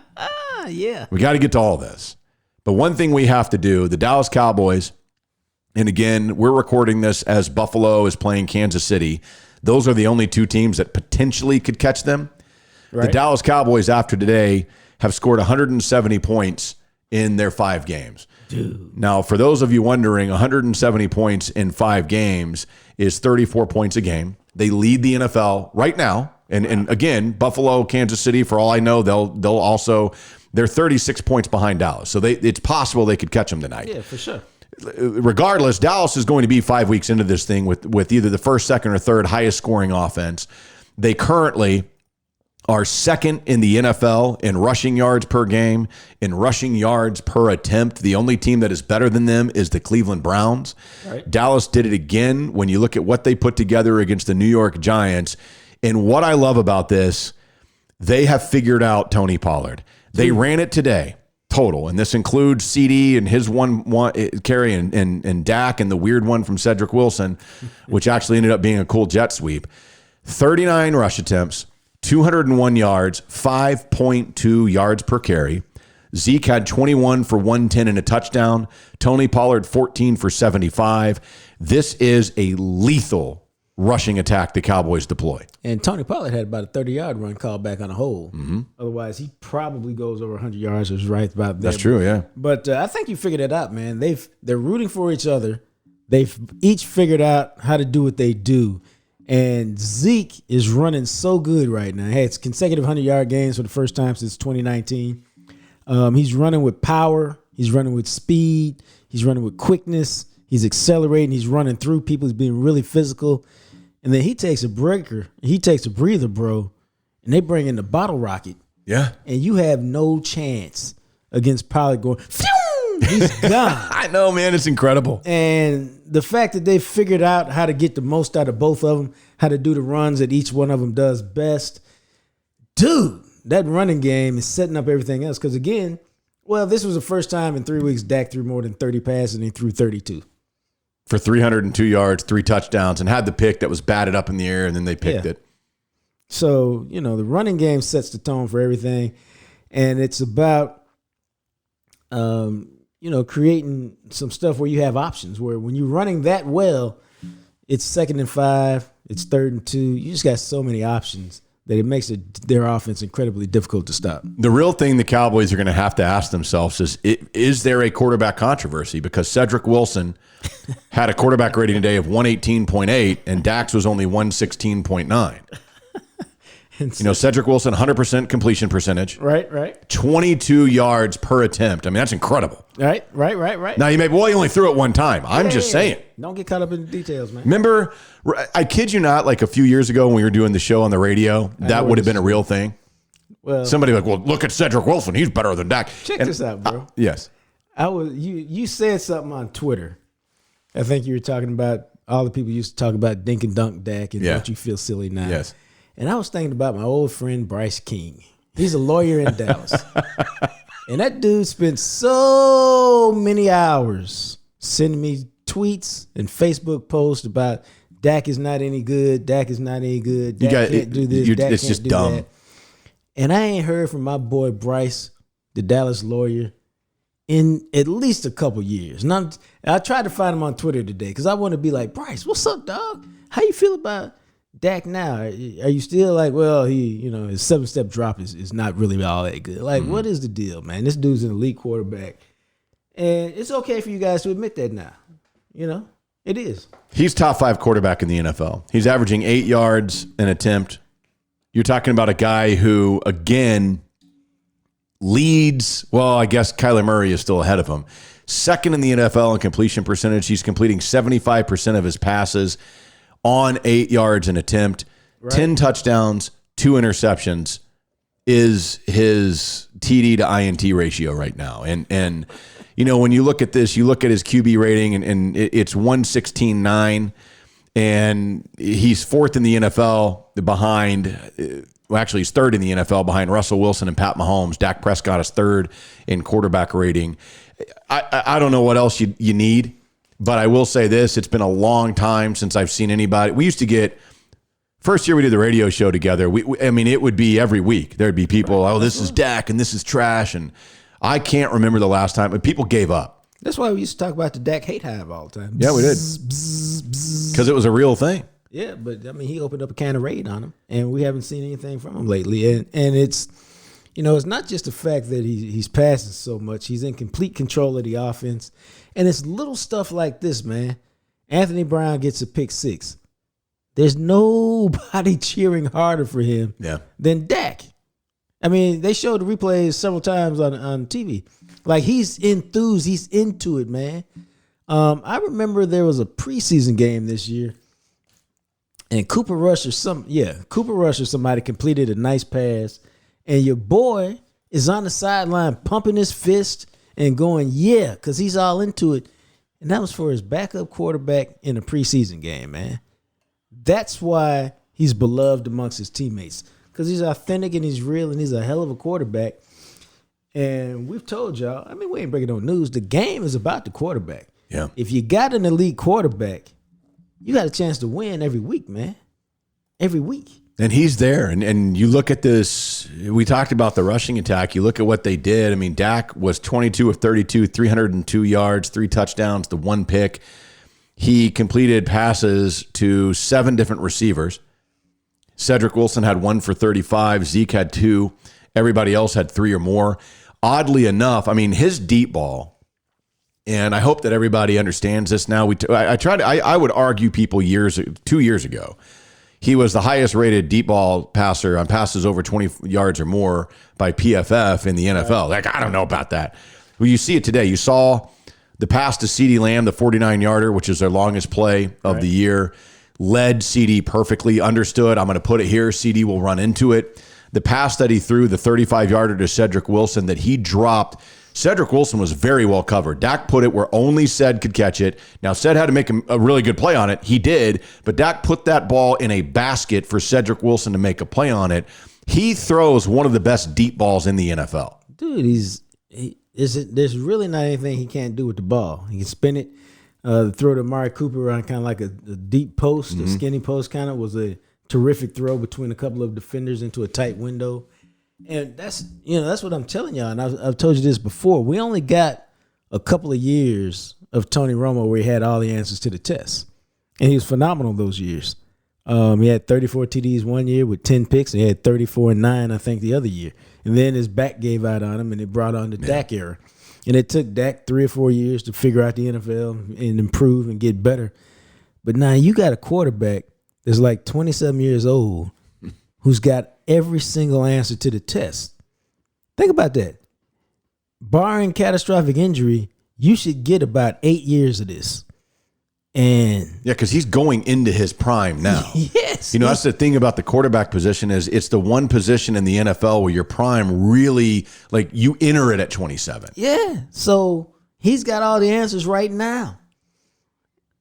Yeah. We got to get to all this. But one thing we have to do, the Dallas Cowboys, and again, we're recording this as Buffalo is playing Kansas City. Those are the only two teams that potentially could catch them. Right. The Dallas Cowboys, after today, have scored 170 points in their 5 games. Dude. Now, for those of you wondering, 170 points in 5 games is 34 points a game. They lead the NFL right now. And again, Buffalo, Kansas City, for all I know, they'll also, they're 36 points behind Dallas. So it's possible they could catch them tonight. Yeah, for sure. Regardless, Dallas is going to be 5 weeks into this thing with either the first, second, or third highest scoring offense. They currently are second in the NFL in rushing yards per game, in rushing yards per attempt. The only team that is better than them is the Cleveland Browns. Right. Dallas did it again when you look at what they put together against the New York Giants. And what I love about this, they have figured out Tony Pollard. They ran it today, total. And this includes CD and his one carry and Dak and the weird one from Cedric Wilson, which actually ended up being a cool jet sweep. 39 rush attempts, 201 yards, 5.2 yards per carry. Zeke had 21 for 110 and a touchdown. Tony Pollard, 14 for 75. This is a lethal rushing attack the Cowboys deploy. And Tony Pollard had about a 30-yard run called back on a hole. Mm-hmm. Otherwise, he probably goes over 100 yards. Is right about there. That's true, yeah. But I think you figured it out, man. They're rooting for each other. They've each figured out how to do what they do. And Zeke is running so good right now. Hey, it's consecutive 100-yard games for the first time since 2019. He's running with power. He's running with speed. He's running with quickness. He's accelerating. He's running through people. He's being really physical. And then he takes a breaker. He takes a breather, bro. And they bring in the bottle rocket. Yeah. And you have no chance against Pollard going, phew! He's gone. I know, man. It's incredible. And the fact that they figured out how to get the most out of both of them, how to do the runs that each one of them does best. Dude, that running game is setting up everything else. Because, again, this was the first time in 3 weeks Dak threw more than 30 passes, and he threw 32. For 302 yards, 3 touchdowns, and had the pick that was batted up in the air, and then they picked it. So, the running game sets the tone for everything. And it's about creating some stuff where you have options, where when you're running that well, it's 2nd and 5, it's 3rd and 2. You just got so many options that it makes their offense incredibly difficult to stop. The real thing the Cowboys are going to have to ask themselves is there a quarterback controversy? Because Cedric Wilson had a quarterback rating today of 118.8 and Dax was only 116.9. Cedric Wilson, 100% completion percentage. Right. 22 yards per attempt. I mean, that's incredible. Right. Now, you may, he only threw it one time. I'm just saying. Don't get caught up in the details, man. Remember, I kid you not, like a few years ago when we were doing the show on the radio, that would have been a real thing. Well, somebody look at Cedric Wilson. He's better than Dak. Check this out, bro. Yes. You said something on Twitter. I think you were talking about all the people used to talk about dink and dunk Dak and don't you feel silly now? Yes. And I was thinking about my old friend Bryce King. He's a lawyer in Dallas. And that dude spent so many hours sending me tweets and Facebook posts about Dak is not any good. Dak is not any good. Dak can't do this. Dak it's can't just do dumb. That. And I ain't heard from my boy Bryce, the Dallas lawyer, in at least a couple years. And I tried to find him on Twitter today because I want to be like, Bryce, what's up, dog? How you feel about Dak now? Are you still like, his 7-step drop is not really all that good? Like, what is the deal, man? This dude's an elite quarterback. And it's okay for you guys to admit that now. It is. He's top 5 quarterback in the NFL. He's averaging 8 yards an attempt. You're talking about a guy who, again, leads. Well, I guess Kyler Murray is still ahead of him. 2nd in the NFL in completion percentage. He's completing 75% of his passes on 8 yards an attempt. Right. 10 touchdowns, 2 interceptions is his TD to INT ratio right now. And when you look at this, you look at his QB rating and it's 116.9. and he's fourth in the NFL behind. Well, actually, he's third in the NFL behind Russell Wilson and Pat Mahomes. Dak Prescott is third in quarterback rating. I don't know what else you need, but I will say this. It's been a long time since I've seen anybody. We used to get, first year we did the radio show together. I mean, it would be every week. There'd be people, oh, this is Dak and this is trash. And I can't remember the last time, but people gave up. That's why we used to talk about the Dak hate hive all the time. Yeah, we did. Because it was a real thing. Yeah, but I mean, he opened up a can of raid on him, and we haven't seen anything from him lately. And it's, it's not just the fact that he's passing so much; he's in complete control of the offense, and it's little stuff like this, man. Anthony Brown gets a pick six. There's nobody cheering harder for him than Dak. I mean, they showed the replays several times on TV. Like, he's enthused, he's into it, man. I remember there was a preseason game this year. And Cooper Rush or somebody completed a nice pass, and your boy is on the sideline pumping his fist and going, yeah, because he's all into it. And that was for his backup quarterback in a preseason game, man. That's why he's beloved amongst his teammates, because he's authentic and he's real and he's a hell of a quarterback. And we've told y'all, I mean, we ain't breaking no news. The game is about the quarterback. Yeah. If you got an elite quarterback, you got a chance to win every week, man. Every week. And he's there. And you look at this, we talked about the rushing attack. You look at what they did. I mean, Dak was 22 of 32, 302 yards, 3 touchdowns, the 1 pick. He completed passes to 7 different receivers. Cedric Wilson had 1 for 35. Zeke had 2. Everybody else had 3 or more. Oddly enough, I mean, his deep ball, and I hope that everybody understands this now. I would argue people 2 years ago, he was the highest rated deep ball passer on passes over 20 yards or more by PFF in the NFL. Like, I don't know about that. Well, you see it today. You saw the pass to CeeDee Lamb, the 49-yarder, which is their longest play of the year. Led CeeDee perfectly, understood, I'm going to put it here. CeeDee will run into it. The pass that he threw, the 35-yarder to Cedric Wilson that he dropped, Cedric Wilson was very well covered. Dak put it where only Ced could catch it. Now, Ced had to make a really good play on it. He did, but Dak put that ball in a basket for Cedric Wilson to make a play on it. He throws one of the best deep balls in the NFL. Dude, there's really not anything he can't do with the ball. He can spin it. The throw to Amari Cooper on kind of like a deep post, a skinny post kind of, was a terrific throw between a couple of defenders into a tight window. And that's what I'm telling y'all. And I've told you this before. We only got a couple of years of Tony Romo where he had all the answers to the test. And he was phenomenal those years. He had 34 TDs one year with 10 picks, and he had 34 and 9, I think, the other year. And then his back gave out on him, and it brought on the Dak era. And it took Dak 3 or 4 years to figure out the NFL and improve and get better. But now you got a quarterback that's like 27 years old who's got every single answer to the test. Think about that. Barring catastrophic injury, you should get about 8 years of this. And yeah, because he's going into his prime now. Yes. That's the thing about the quarterback position, is it's the one position in the NFL where your prime really, like, you enter it at 27. Yeah. So he's got all the answers right now.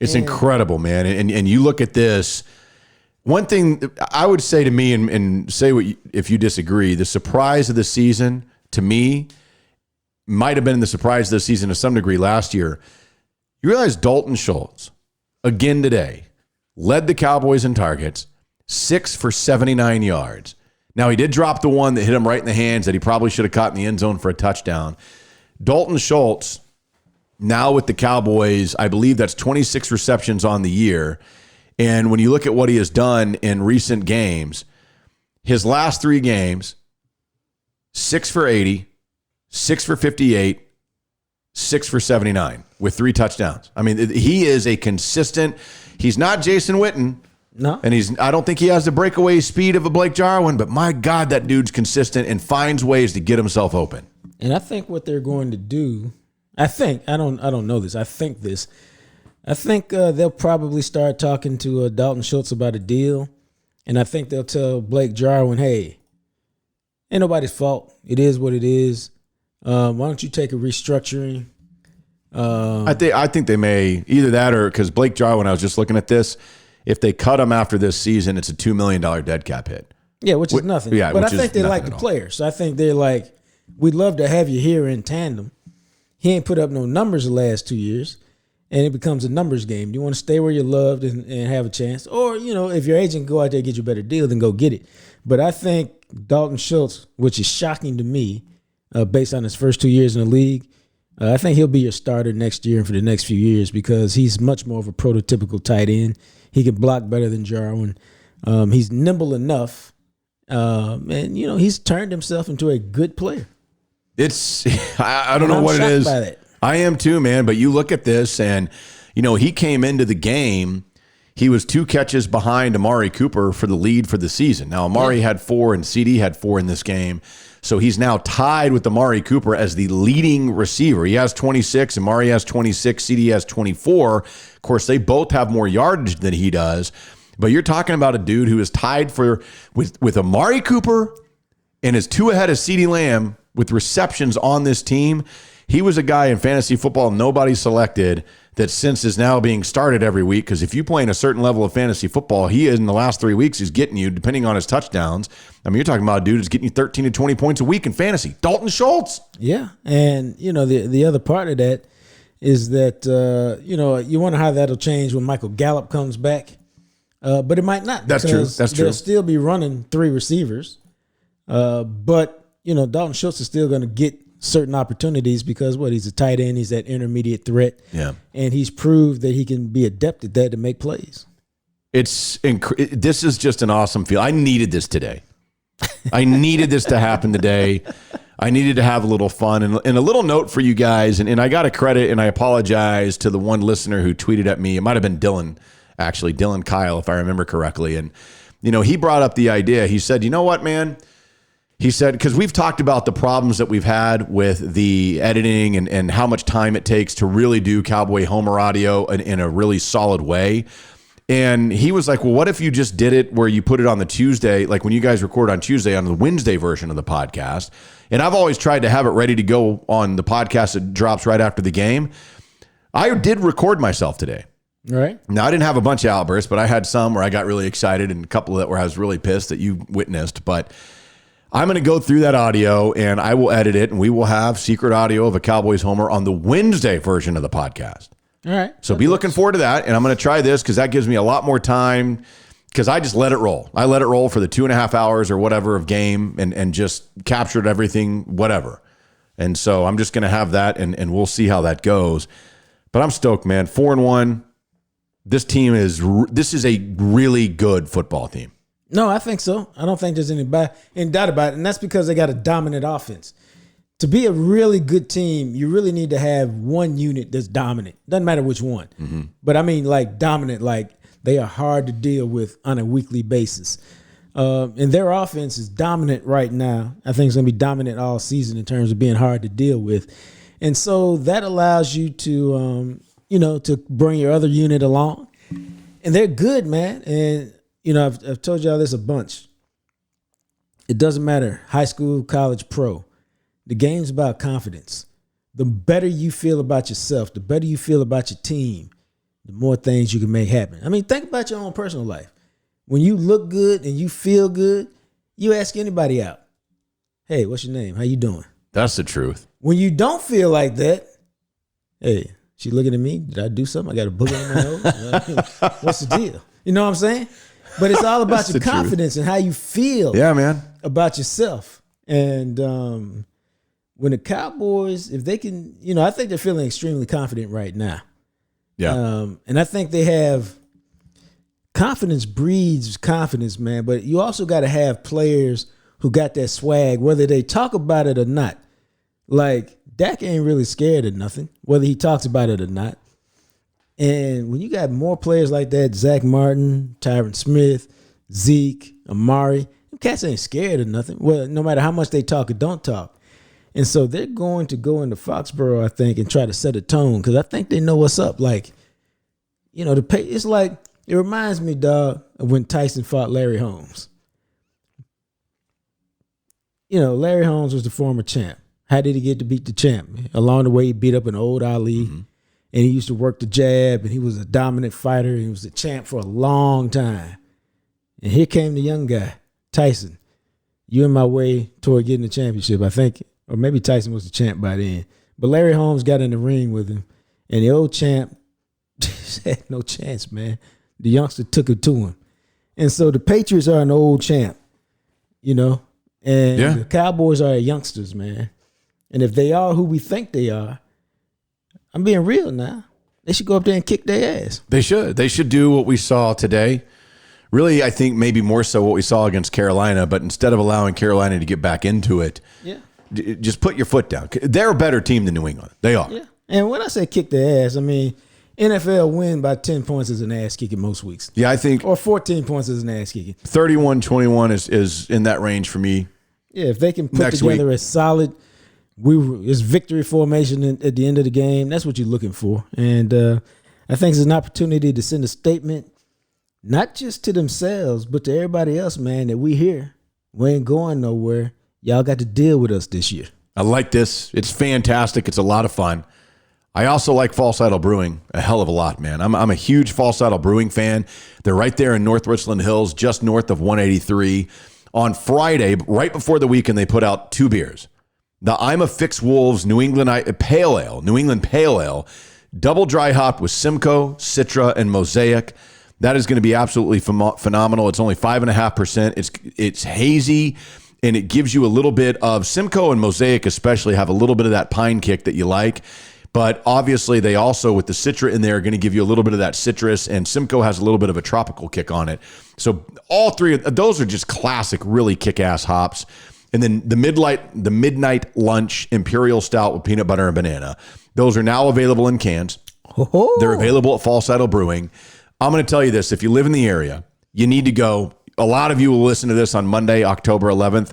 It's incredible, man. And you look at this. One thing I would say to me, and say if you disagree, the surprise of the season to me might have been the surprise of the season to some degree last year. You realize Dalton Schultz, again today, led the Cowboys in targets, 6 for 79 yards. Now, he did drop the one that hit him right in the hands that he probably should have caught in the end zone for a touchdown. Dalton Schultz, now with the Cowboys, I believe that's 26 receptions on the year. And when you look at what he has done in recent games, his last 3 games, 6 for 80, 6 for 58, 6 for 79 with 3 touchdowns. I mean, he is a consistent. He's not Jason Witten. No. And I don't think he has the breakaway speed of a Blake Jarwin, but my God, that dude's consistent and finds ways to get himself open. And I think what they're going to do, I don't know this. I think they'll probably start talking to Dalton Schultz about a deal. And I think they'll tell Blake Jarwin, hey, ain't nobody's fault. It is what it is. Why don't you take a restructuring? I think they may either that or because Blake Jarwin, I was just looking at this, if they cut him after this season, it's a $2 million dead cap hit. Yeah, which is nothing. Yeah, but I which is think they like nothing the at all. player. So I think they're like, we'd love to have you here in tandem. He ain't put up no numbers the last 2 years, and it becomes a numbers game. Do you want to stay where you're loved and have a chance? Or, if your agent go out there and get you a better deal, then go get it. But I think Dalton Schultz, which is shocking to me, based on his first 2 years in the league, I think he'll be your starter next year and for the next few years because he's much more of a prototypical tight end. He can block better than Jarwin. He's nimble enough. And, he's turned himself into a good player. It's, I don't know what it is. By that. I am too, man. But you look at this and, he came into the game. He was 2 catches behind Amari Cooper for the lead for the season. Now, Amari had 4 and CD had 4 in this game. So he's now tied with Amari Cooper as the leading receiver. He has 26, Amari has 26, CD has 24. Of course, they both have more yardage than he does. But you're talking about a dude who is tied with Amari Cooper and is 2 ahead of CD Lamb with receptions on this team. He was a guy in fantasy football nobody selected that since is now being started every week, because if you play in a certain level of fantasy football, he is in the last 3 weeks, he's getting you, depending on his touchdowns. I mean, you're talking about a dude who's getting you 13 to 20 points a week in fantasy. Dalton Schultz. Yeah. And, the other part of that is that, you wonder how that'll change when Michael Gallup comes back. But it might not. That's true. That's true. They'll still be running 3 receivers. But, Dalton Schultz is still going to get certain opportunities because he's a tight end, he's that intermediate threat. Yeah. And he's proved that he can be adept at that to make plays. This is just an awesome feel. I needed this today. I needed this to happen today. I needed to have a little fun and a little note for you guys. And I got a credit and I apologize to the one listener who tweeted at me. It might have been Dylan, actually, Dylan Kyle, if I remember correctly. And, he brought up the idea. He said, you know what, man? He said, because we've talked about the problems that we've had with the editing and how much time it takes to really do Cowboy Homer audio in a really solid way. And he was like, well, what if you just did it where you put it on the Tuesday, like when you guys record on Tuesday on the Wednesday version of the podcast. And I've always tried to have it ready to go on the podcast that drops right after the game. I did record myself today. Right. Now, I didn't have a bunch of outbursts, but I had some where I got really excited and a couple that where I was really pissed that you witnessed. But I'm going to go through that audio and I will edit it and we will have secret audio of a Cowboys Homer on the Wednesday version of the podcast. All right. So be looking forward to that. And I'm going to try this because that gives me a lot more time because I just let it roll. I let it roll for the 2.5 hours or whatever of game and just captured everything, whatever. And so I'm just going to have that and we'll see how that goes. But I'm stoked, man. 4-1. This is a really good football team. No, I think so. I don't think there's any doubt about it. And that's because they got a dominant offense. To be a really good team, you really need to have one unit that's dominant. Doesn't matter which one. Mm-hmm. But I mean like dominant, like they are hard to deal with on a weekly basis. And their offense is dominant right now. I think it's going to be dominant all season in terms of being hard to deal with. And so that allows you to, to bring your other unit along. And they're good, man. And I've told y'all this a bunch. It doesn't matter, high school, college, pro. The game's about confidence. The better you feel about yourself, the better you feel about your team, the more things you can make happen. I mean, think about your own personal life. When you look good and you feel good, you ask anybody out. Hey, what's your name? How you doing? That's the truth. When you don't feel like that, hey, she looking at me? Did I do something? I got a booger on my nose? What's the deal? You know what I'm saying? But it's all about your confidence and how you feel about yourself. And when the Cowboys, if they can, I think they're feeling extremely confident right now. Yeah. And I think they have confidence breeds confidence, man. But you also got to have players who got that swag, whether they talk about it or not. Like Dak ain't really scared of nothing, whether he talks about it or not. And when you got more players like that, Zach Martin, Tyron Smith, Zeke, Amari, them cats ain't scared of nothing. Well, no matter how much they talk or don't talk. And so they're going to go into Foxborough, I think, and try to set a tone because I think they know what's up. Like, it's like, it reminds me, dog, of when Tyson fought Larry Holmes. Larry Holmes was the former champ. How did he get to beat the champ? Along the way, he beat up an old Ali. Mm-hmm. and he used to work the jab, and he was a dominant fighter. He was a champ for a long time. And here came the young guy, Tyson. You in my way toward getting the championship, I think. Or maybe Tyson was the champ by then. But Larry Holmes got in the ring with him, and the old champ had no chance, man. The youngster took it to him. And so the Patriots are an old champ, and the Cowboys are youngsters, man. And if they are who we think they are, I'm being real now. They should go up there and kick their ass. They should. They should do what we saw today. Really, I think maybe more so what we saw against Carolina, but instead of allowing Carolina to get back into it, just put your foot down. They're a better team than New England. They are. Yeah. And when I say kick their ass, I mean NFL win by 10 points is an ass kicking most weeks. Yeah, I think. Or 14 points is an ass kicking. 31-21 is in that range for me. Yeah, if they can put together a solid, it's victory formation at the end of the game. That's what you're looking for. And I think it's an opportunity to send a statement, not just to themselves, but to everybody else, man, that we here. We ain't going nowhere. Y'all got to deal with us this year. I like this. It's fantastic. It's a lot of fun. I also like False Idol Brewing a hell of a lot, man. I'm a huge False Idol Brewing fan. They're right there in North Richland Hills, just north of 183. On Friday, right before the weekend, they put out 2 beers. The I'm a Fix Wolves New England Pale Ale, double dry hopped with Simcoe, Citra, and Mosaic. That is going to be absolutely phenomenal. It's only 5.5%. It's hazy, and it gives you a little bit of Simcoe and Mosaic especially have a little bit of that pine kick that you like. But obviously, they also, with the Citra in there, are going to give you a little bit of that citrus, and Simcoe has a little bit of a tropical kick on it. So all three of those are just classic, really kick-ass hops. And then the Midnight Lunch Imperial Stout with peanut butter and banana. Those are now available in cans. They're available at False Idol Brewing. I'm going to tell you this. If you live in the area, you need to go. A lot of you will listen to this on Monday, October 11th.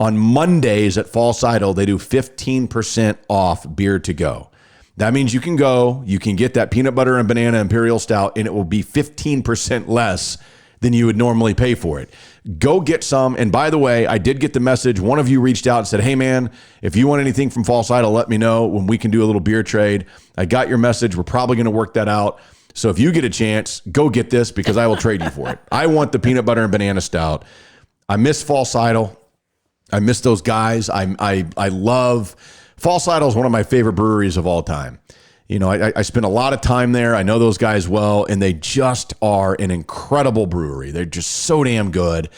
On Mondays at False Idol, they do 15% off beer to go. That means you can go, you can get that peanut butter and banana Imperial Stout, and it will be 15% less than you would normally pay for it. Go get some. And by the way, I did get the message. One of you reached out and said, hey, man, if you want anything from False Idol, let me know when we can do a little beer trade. I got your message. We're probably going to work that out. So if you get a chance, go get this because I will trade you for it. I want the peanut butter and banana stout. I miss False Idol. I miss those guys. I love False Idol is one of my favorite breweries of all time. You know, I spent a lot of time there. I know those guys well, and they just are an incredible brewery. They're just so damn good.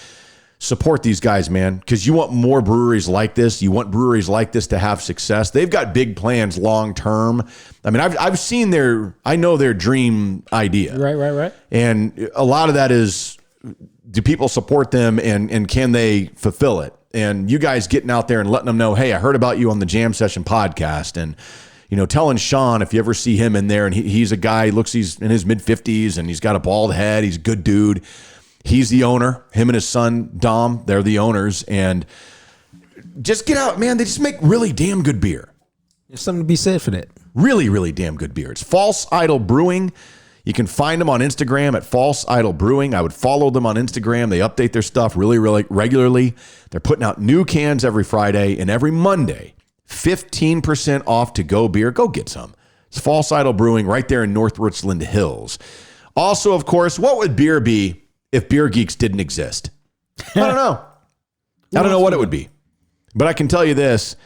Support these guys, man, because you want more breweries like this. You want breweries like this to have success. They've got big plans long term. I mean, I've seen I know their dream idea. Right. And a lot of that is, do people support them and can they fulfill it? And you guys getting out there and letting them know, hey, I heard about you on the Jam Session podcast, and you know, telling Sean if you ever see him in there, and he's a guy, he's in his mid-50s, and he's got a bald head. He's a good dude. He's the owner. Him and his son, Dom, they're the owners. And just get out, man. They just make really damn good beer. There's something to be said for that. Really, really damn good beer. It's False Idol Brewing. You can find them on Instagram at False Idol Brewing. I would follow them on Instagram. They update their stuff really, really regularly. They're putting out new cans every Friday, and every Monday, 15% off to go beer. Go get some. It's False Idol Brewing right there in North Richland Hills. Also, of course, what would beer be if Beer Geeks didn't exist? I don't know. I don't know what it would be. But I can tell you this.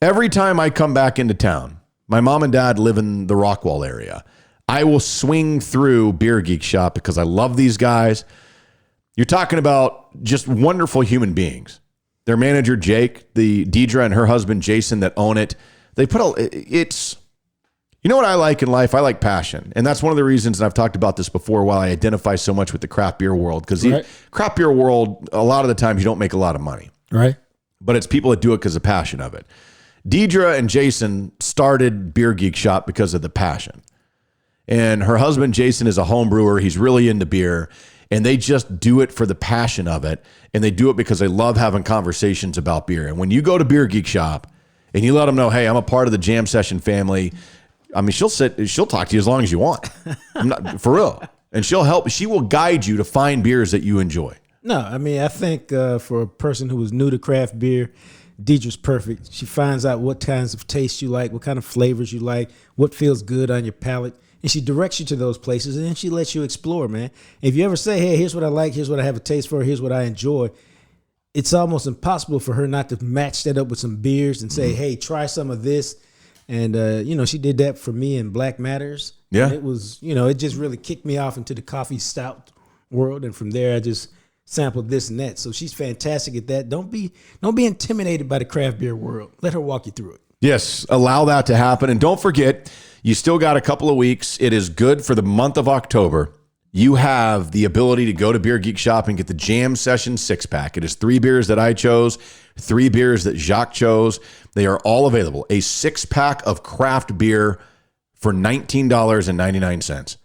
Every time I come back into town, my mom and dad live in the Rockwall area. I will swing through Beer Geek Shop because I love these guys. You're talking about just wonderful human beings. Their manager, Jake, the Deidre and her husband, Jason, that own it. They put it's, you know what I like in life? I like passion. And that's one of the reasons, and I've talked about this before, why I identify so much with the craft beer world. Because the craft beer world, a lot of the times you don't make a lot of money. Right. But it's people that do it because of passion of it. Deidre and Jason started Beer Geek Shop because of the passion. And her husband, Jason, is a home brewer. He's really into beer. And they just do it for the passion of it. And they do it because they love having conversations about beer. And when you go to Beer Geek Shop and you let them know, hey, I'm a part of the Jam Session family, I mean, she'll talk to you as long as you want. I'm not, for real. And she will guide you to find beers that you enjoy. No, I mean, I think for a person who is new to craft beer, Deidre's perfect. She finds out what kinds of tastes you like, what kind of flavors you like, what feels good on your palate. And she directs you to those places, and then she lets you explore, man. If you ever say, hey, here's what I like, here's what I have a taste for, here's what I enjoy, it's almost impossible for her not to match that up with some beers and say, hey, try some of this. And, she did that for me in Black Matters. Yeah. And it was, it just really kicked me off into the coffee stout world. And from there, I just sampled this and that. So she's fantastic at that. Don't be intimidated by the craft beer world. Let her walk you through it. Yes, allow that to happen. And don't forget, you still got a couple of weeks. It is good for the month of October. You have the ability to go to Beer Geek Shop and get the Jam Session 6-pack. It is 3 beers that I chose, 3 beers that Jacques chose. They are all available. A 6-pack of craft beer for $19.99.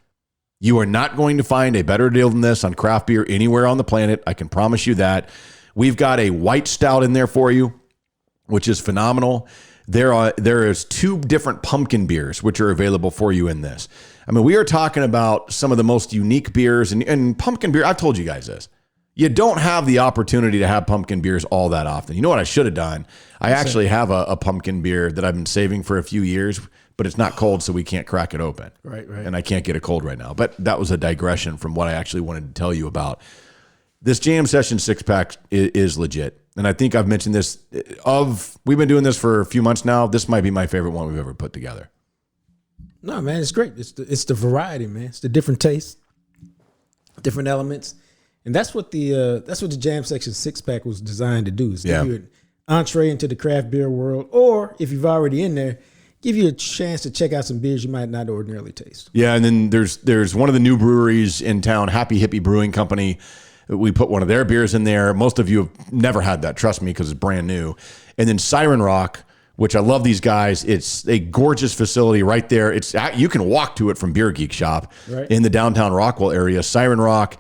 You are not going to find a better deal than this on craft beer anywhere on the planet. I can promise you that. We've got a white stout in there for you, which is phenomenal. There is 2 different pumpkin beers, which are available for you in this. I mean, we are talking about some of the most unique beers and pumpkin beer. I've told you guys this. You don't have the opportunity to have pumpkin beers all that often. You know what I should have done? I actually have a pumpkin beer that I've been saving for a few years, but it's not cold, so we can't crack it open. Right. And I can't get it cold right now. But that was a digression from what I actually wanted to tell you about. This Jam Session 6-pack is legit. And I think I've mentioned this. We've been doing this for a few months now. This might be my favorite one we've ever put together. No, man, it's great. It's the variety, man. It's the different tastes, different elements. And that's what the Jam Section 6-pack was designed to do, is give you an entree into the craft beer world, or if you've already in there, give you a chance to check out some beers you might not ordinarily taste. Yeah, and then there's one of the new breweries in town, Happy Hippie Brewing Company. We put one of their beers in there. Most of you have never had that, trust me, because it's brand new. And then Siren Rock, which I love these guys. It's a gorgeous facility right there. You can walk to it from Beer Geek Shop in the downtown Rockwell area. Siren Rock,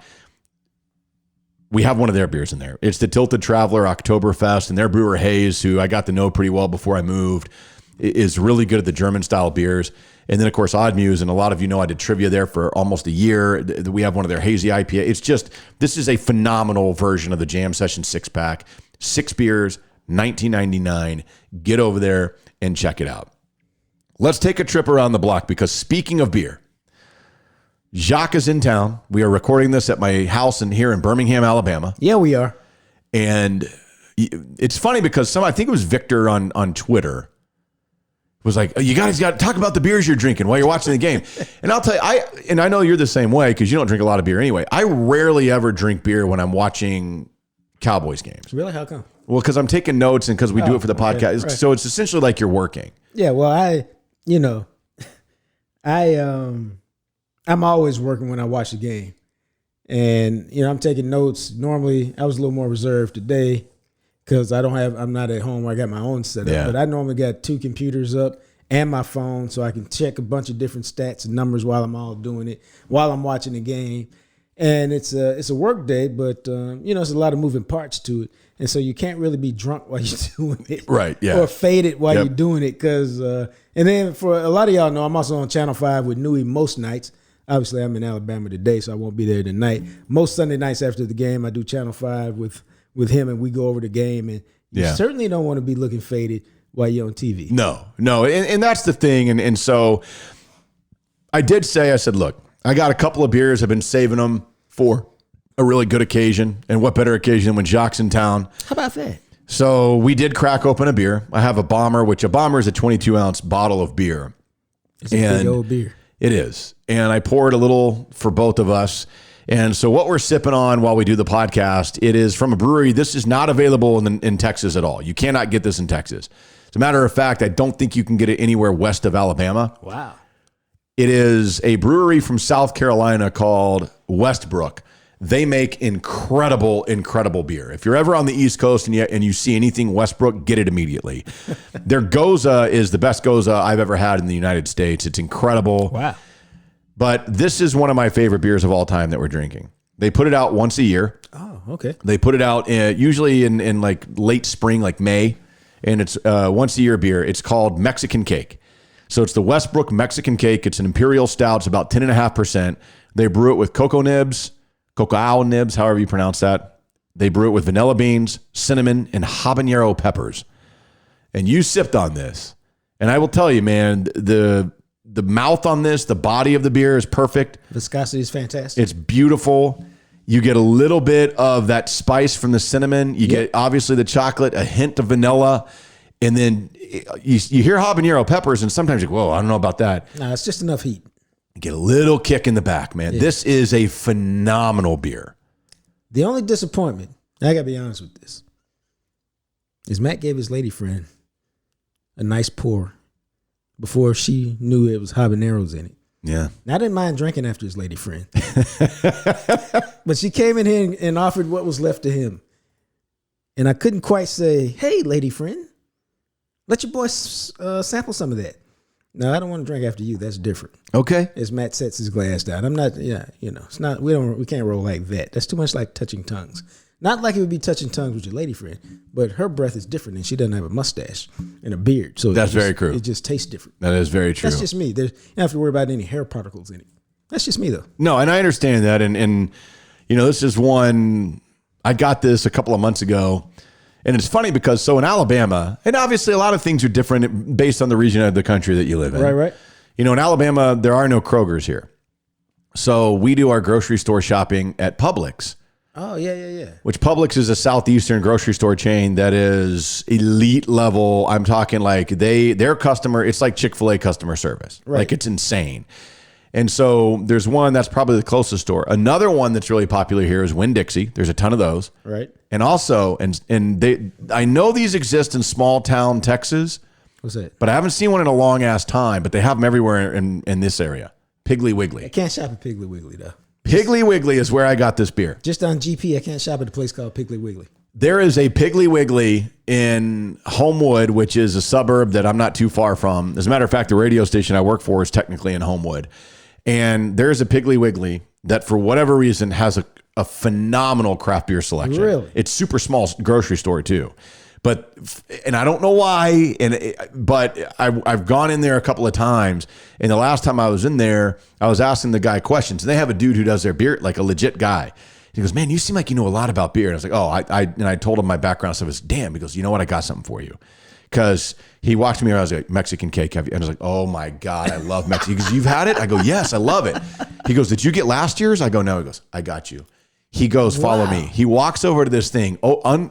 we have one of their beers in there. It's the Tilted Traveler Oktoberfest, and their brewer Hayes, who I got to know pretty well before I moved, is really good at the German-style beers. And then, of course, Odd Muse, and a lot of you know I did trivia there for almost a year. We have one of their hazy IPA. It's just, this is a phenomenal version of the Jam Session 6-pack. 6 beers, $19.99. Get over there and check it out. Let's take a trip around the block, because speaking of beer, Jacques is in town. We are recording this at my house here in Birmingham, Alabama. Yeah, we are. And it's funny because I think it was Victor on Twitter was like, you guys got to talk about the beers you're drinking while you're watching the game. And I'll tell you, I know you're the same way because you don't drink a lot of beer anyway. I rarely ever drink beer when I'm watching Cowboys games. Really? How come? Well, because I'm taking notes and because we do it for the podcast. Right. So it's essentially like you're working. Yeah, well, I'm always working when I watch the game. And, I'm taking notes. Normally, I was a little more reserved today because I'm not at home where I got my own setup. Yeah. But I normally got 2 computers up and my phone so I can check a bunch of different stats and numbers while I'm all doing it, while I'm watching the game. And it's a work day, but, it's a lot of moving parts to it. And so you can't really be drunk while you're doing it. Right, yeah. Or faded while you're doing it. Because, and then for a lot of y'all know, I'm also on Channel 5 with Newey most nights. Obviously, I'm in Alabama today, so I won't be there tonight. Most Sunday nights after the game, I do Channel 5 with him, and we go over the game. And you certainly don't want to be looking faded while you're on TV. No. And that's the thing. And so I said, look, I got a couple of beers. I've been saving them for a really good occasion. And what better occasion when Jacques in town? How about that? So we did crack open a beer. I have a Bomber, which a Bomber is a 22-ounce bottle of beer. It's a big old beer. It is. And I poured a little for both of us. And so what we're sipping on while we do the podcast, it is from a brewery. This is not available in Texas at all. You cannot get this in Texas. As a matter of fact, I don't think you can get it anywhere west of Alabama. Wow. It is a brewery from South Carolina called Westbrook. They make incredible, incredible beer. If you're ever on the East Coast and you see anything Westbrook, get it immediately. Their Goza is the best Goza I've ever had in the United States. It's incredible. Wow. But this is one of my favorite beers of all time that we're drinking. They put it out once a year. Oh, okay. They put it out usually in like late spring, like May, and it's once a year beer. It's called Mexican Cake. So it's the Westbrook Mexican Cake. It's an imperial stout. It's about 10.5%. They brew it with cacao nibs, however you pronounce that. They brew it with vanilla beans, cinnamon, and habanero peppers. and you sipped on this, and I will tell you, man, the mouth on this, the body of the beer is perfect. Viscosity is fantastic. It's beautiful. You get a little bit of that spice from the cinnamon. You get obviously the chocolate, a hint of vanilla, and then you hear habanero peppers, and sometimes you go, whoa, I don't know about that. Nah, it's just enough heat. You get a little kick in the back, man. Yeah. This is a phenomenal beer. The only disappointment, I got to be honest with this, is Matt gave his lady friend a nice pour before she knew it was habaneros in it. Yeah. Now, I didn't mind drinking after his lady friend. But she came in here and offered what was left to him. And I couldn't quite say, hey, lady friend, let your boy sample some of that. No, I don't want to drink after you. That's different. Okay. As Matt sets his glass down. I'm not, it's not, we can't roll like that. That's too much like touching tongues. Not like it would be touching tongues with your lady friend, but her breath is different and she doesn't have a mustache and a beard. So that's very true. It just tastes different. That is very true. That's just me. You don't have to worry about any hair particles in it. That's just me though. No, and I understand that. And this is one, I got this a couple of months ago. And it's funny because in Alabama, and obviously a lot of things are different based on the region of the country that you live in. Right. In Alabama, there are no Krogers here. So we do our grocery store shopping at Publix. Oh, yeah. Which Publix is a southeastern grocery store chain that is elite level. I'm talking like their customer, it's like Chick-fil-A customer service. Right. Like it's insane. And so there's one that's probably the closest store. Another one that's really popular here is Winn-Dixie. There's a ton of those. Right. And also, I know these exist in small town Texas. What's that? But I haven't seen one in a long ass time, but they have them everywhere in this area. Piggly Wiggly. I can't shop at Piggly Wiggly though. Piggly Wiggly is where I got this beer. Just on GP, I can't shop at a place called Piggly Wiggly. There is a Piggly Wiggly in Homewood, which is a suburb that I'm not too far from. As a matter of fact, the radio station I work for is technically in Homewood. And there's a Piggly Wiggly that for whatever reason has a phenomenal craft beer selection. Really? It's super small grocery store too. And I don't know why, but I've gone in there a couple of times, and the last time I was in there, I was asking the guy questions, and they have a dude who does their beer, like a legit guy. He goes, man, you seem like you know a lot about beer. And I was like, oh, and I told him my background stuff. Is damn. He goes, you know what? I got something for you. Because he walked me around. I was like, Mexican cake. Have you? And I was like, oh my God, I love Mexican. He goes, you've had it? I go, yes, I love it. He goes, did you get last year's? I go, no. He goes, I got you. He goes, follow me. He walks over to this thing,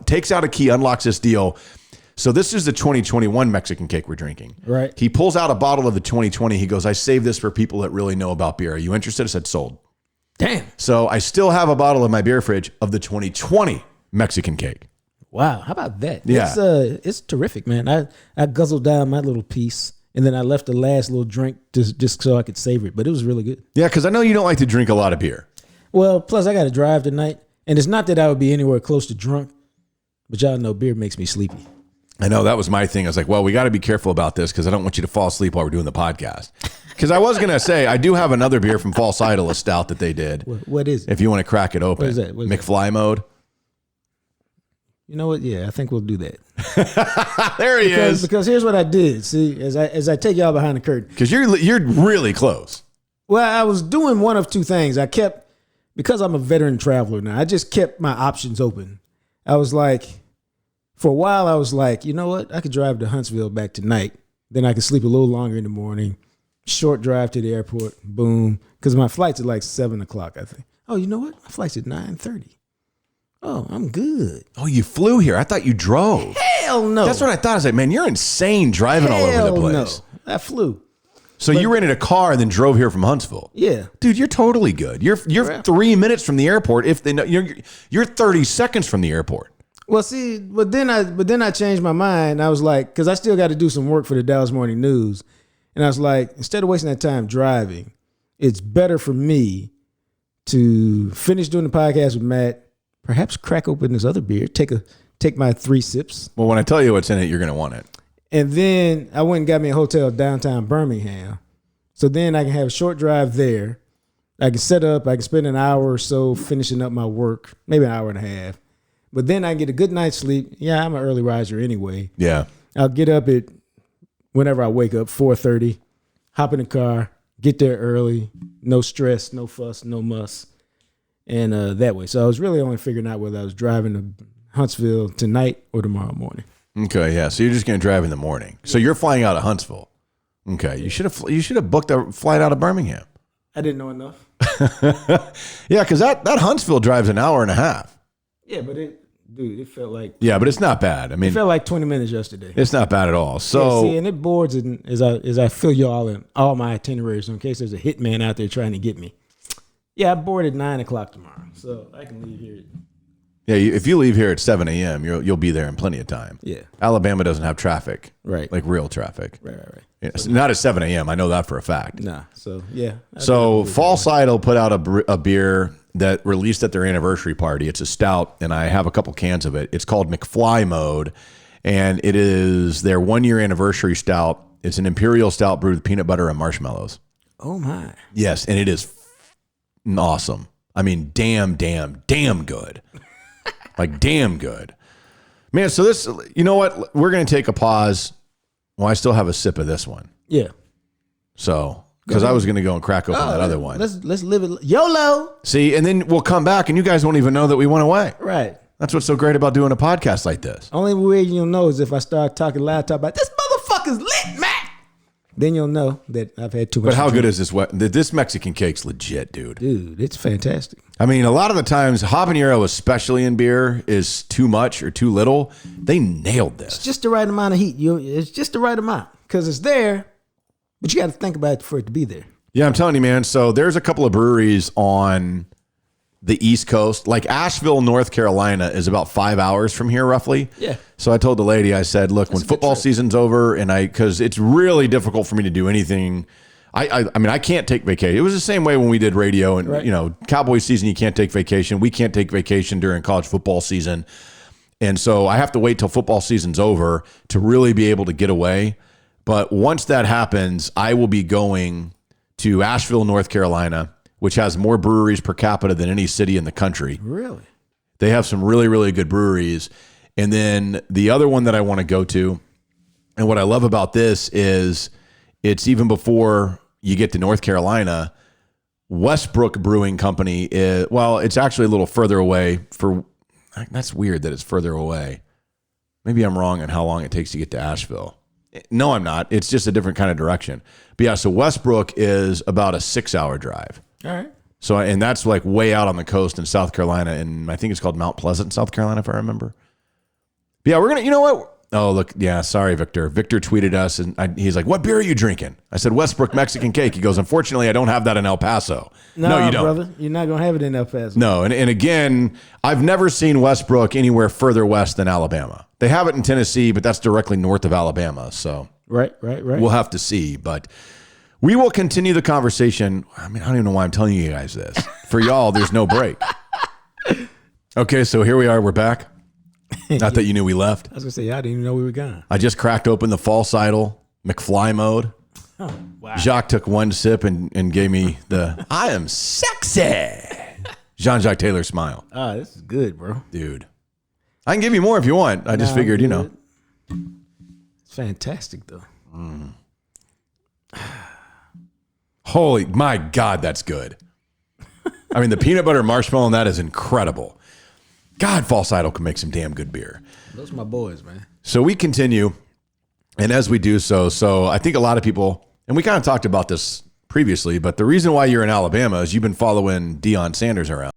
takes out a key, unlocks this deal. So this is the 2021 Mexican cake we're drinking. Right. He pulls out a bottle of the 2020. He goes, I saved this for people that really know about beer. Are you interested? I said, sold. Damn. So I still have a bottle in my beer fridge of the 2020 Mexican cake. Wow. How about that? Yeah. It's terrific, man. I guzzled down my little piece. And then I left the last little drink just so I could savor it. But it was really good. Yeah, because I know you don't like to drink a lot of beer. Well, plus I got to drive tonight. And it's not that I would be anywhere close to drunk. But y'all know beer makes me sleepy. I know, that was my thing. I was like, well, we got to be careful about this because I don't want you to fall asleep while we're doing the podcast. Because I was going to say, I do have another beer from False Idol, a stout that they did. What is it? If you want to crack it open. What is that? McFly mode. You know what? Yeah, I think we'll do that. There he is. Because here's what I did. See, as I take y'all behind the curtain. Because you're really close. Well, I was doing one of two things. Because I'm a veteran traveler now, I just kept my options open. I was like, for a while, I was like, you know what? I could drive to Huntsville back tonight. Then I could sleep a little longer in the morning. Short drive to the airport. Boom. Because my flight's at like 7 o'clock, I think. Oh, you know what? My flight's at 9:30. Oh, I'm good. Oh, you flew here. I thought you drove. Hell no. That's what I thought. I was like, man, you're insane driving all over the place. No. I flew. So you rented a car and then drove here from Huntsville. Yeah. Dude, you're totally good. You're 3 minutes from the airport. If they know you're 30 seconds from the airport. Well, see, but then I changed my mind. I was like, because I still got to do some work for the Dallas Morning News. And I was like, instead of wasting that time driving, it's better for me to finish doing the podcast with Matt, perhaps crack open this other beer, take my 3 sips. Well, when I tell you what's in it, you're going to want it. And then I went and got me a hotel downtown Birmingham. So then I can have a short drive there. I can set up. I can spend an hour or so finishing up my work, maybe an hour and a half. But then I get a good night's sleep. Yeah, I'm an early riser anyway. Yeah. I'll get up at whenever I wake up, 4:30, hop in the car, get there early, no stress, no fuss, no muss. And that way. So I was really only figuring out whether I was driving to Huntsville tonight or tomorrow morning. Okay, yeah. So you're just going to drive in the morning. So you're flying out of Huntsville. Okay, you should have booked a flight out of Birmingham. I didn't know enough. Yeah, because that Huntsville drives an hour and a half. Yeah, but it felt like Yeah, but it's not bad. I mean, it felt like 20 minutes yesterday. it's not bad at all. So yeah, see, and it boards as I fill you all in all my itineraries so in case there's a hitman out there trying to get me. Yeah, I board at 9:00 tomorrow, so I can leave here. yeah, if you leave here at 7 a.m., you'll be there in plenty of time. Yeah. Alabama doesn't have traffic, Right. Like real traffic. Right. Yeah, so not at 7 a.m. I know that for a fact. Nah, so yeah. So Fall Sidle put out a beer that released at their anniversary party. It's a stout, and I have a couple cans of it. It's called McFly Mode, and it is their 1-year anniversary stout. It's an imperial stout brewed with peanut butter and marshmallows. Oh my. Yes, and it is awesome. I mean, damn good. Like damn good. Man, so this, you know what? We're going to take a pause. Well, I still have a sip of this one. Yeah. So, because I was going to go and crack open that other one. Let's live it. YOLO. See, and then we'll come back and you guys won't even know that we went away. Right. That's what's so great about doing a podcast like this. Only way you'll know is if I start talking loud, talk about this motherfucker's lit, man. Then you'll know that I've had too much. But how good is this? This Mexican cake's legit, dude. Dude, it's fantastic. I mean, a lot of the times, habanero, especially in beer, is too much or too little. They nailed this. It's just the right amount of heat. It's just the right amount because it's there, but you got to think about it for it to be there. Yeah, I'm telling you, man. So there's a couple of breweries on the East Coast. Like Asheville, North Carolina is about 5 hours from here, roughly. Yeah. So I told the lady, I said, look, when football season's over, and because it's really difficult for me to do anything. I mean, I can't take vacation. It was the same way when we did radio and, you know, Cowboys season, you can't take vacation. We can't take vacation during college football season. And so I have to wait till football season's over to really be able to get away. But once that happens, I will be going to Asheville, North Carolina, which has more breweries per capita than any city in the country. Really? They have some really, really good breweries. And then the other one that I want to go to, and what I love about this is it's even before you get to North Carolina, Westbrook Brewing Company is, well, it's actually a little further away that's weird that it's further away. Maybe I'm wrong on how long it takes to get to Asheville. No, I'm not. It's just a different kind of direction. But yeah, so Westbrook is about a 6-hour drive. All right. So, and that's like way out on the coast in South Carolina. And I think it's called Mount Pleasant, South Carolina, if I remember. But yeah, we're going to, you know what? Oh, look. Yeah. Sorry, Victor. Victor tweeted us and he's like, what beer are you drinking? I said, Westbrook Mexican cake. He goes, unfortunately, I don't have that in El Paso. No, you don't. Brother. You're not going to have it in El Paso. No. And again, I've never seen Westbrook anywhere further west than Alabama. They have it in Tennessee, but that's directly north of Alabama. So Right. We'll have to see, but we will continue the conversation. I mean, I don't even know why I'm telling you guys this. For y'all, there's no break. Okay, so here we are. We're back. Not that you knew we left. I was going to say, I didn't even know we were gone. I just cracked open the Fall Sidle McFly Mode. Oh, wow. Jacques took one sip and gave me the, I am sexy, Jean-Jacques Taylor smile. Ah, this is good, bro. Dude. I can give you more if you want. I just figured, you know. It's fantastic, though. Holy, my God, that's good. I mean, the peanut butter marshmallow on that is incredible. God, Fall Sidle can make some damn good beer. Those are my boys, man. So we continue, and as we do so I think a lot of people, and we kind of talked about this previously, but the reason why you're in Alabama is you've been following Deion Sanders around.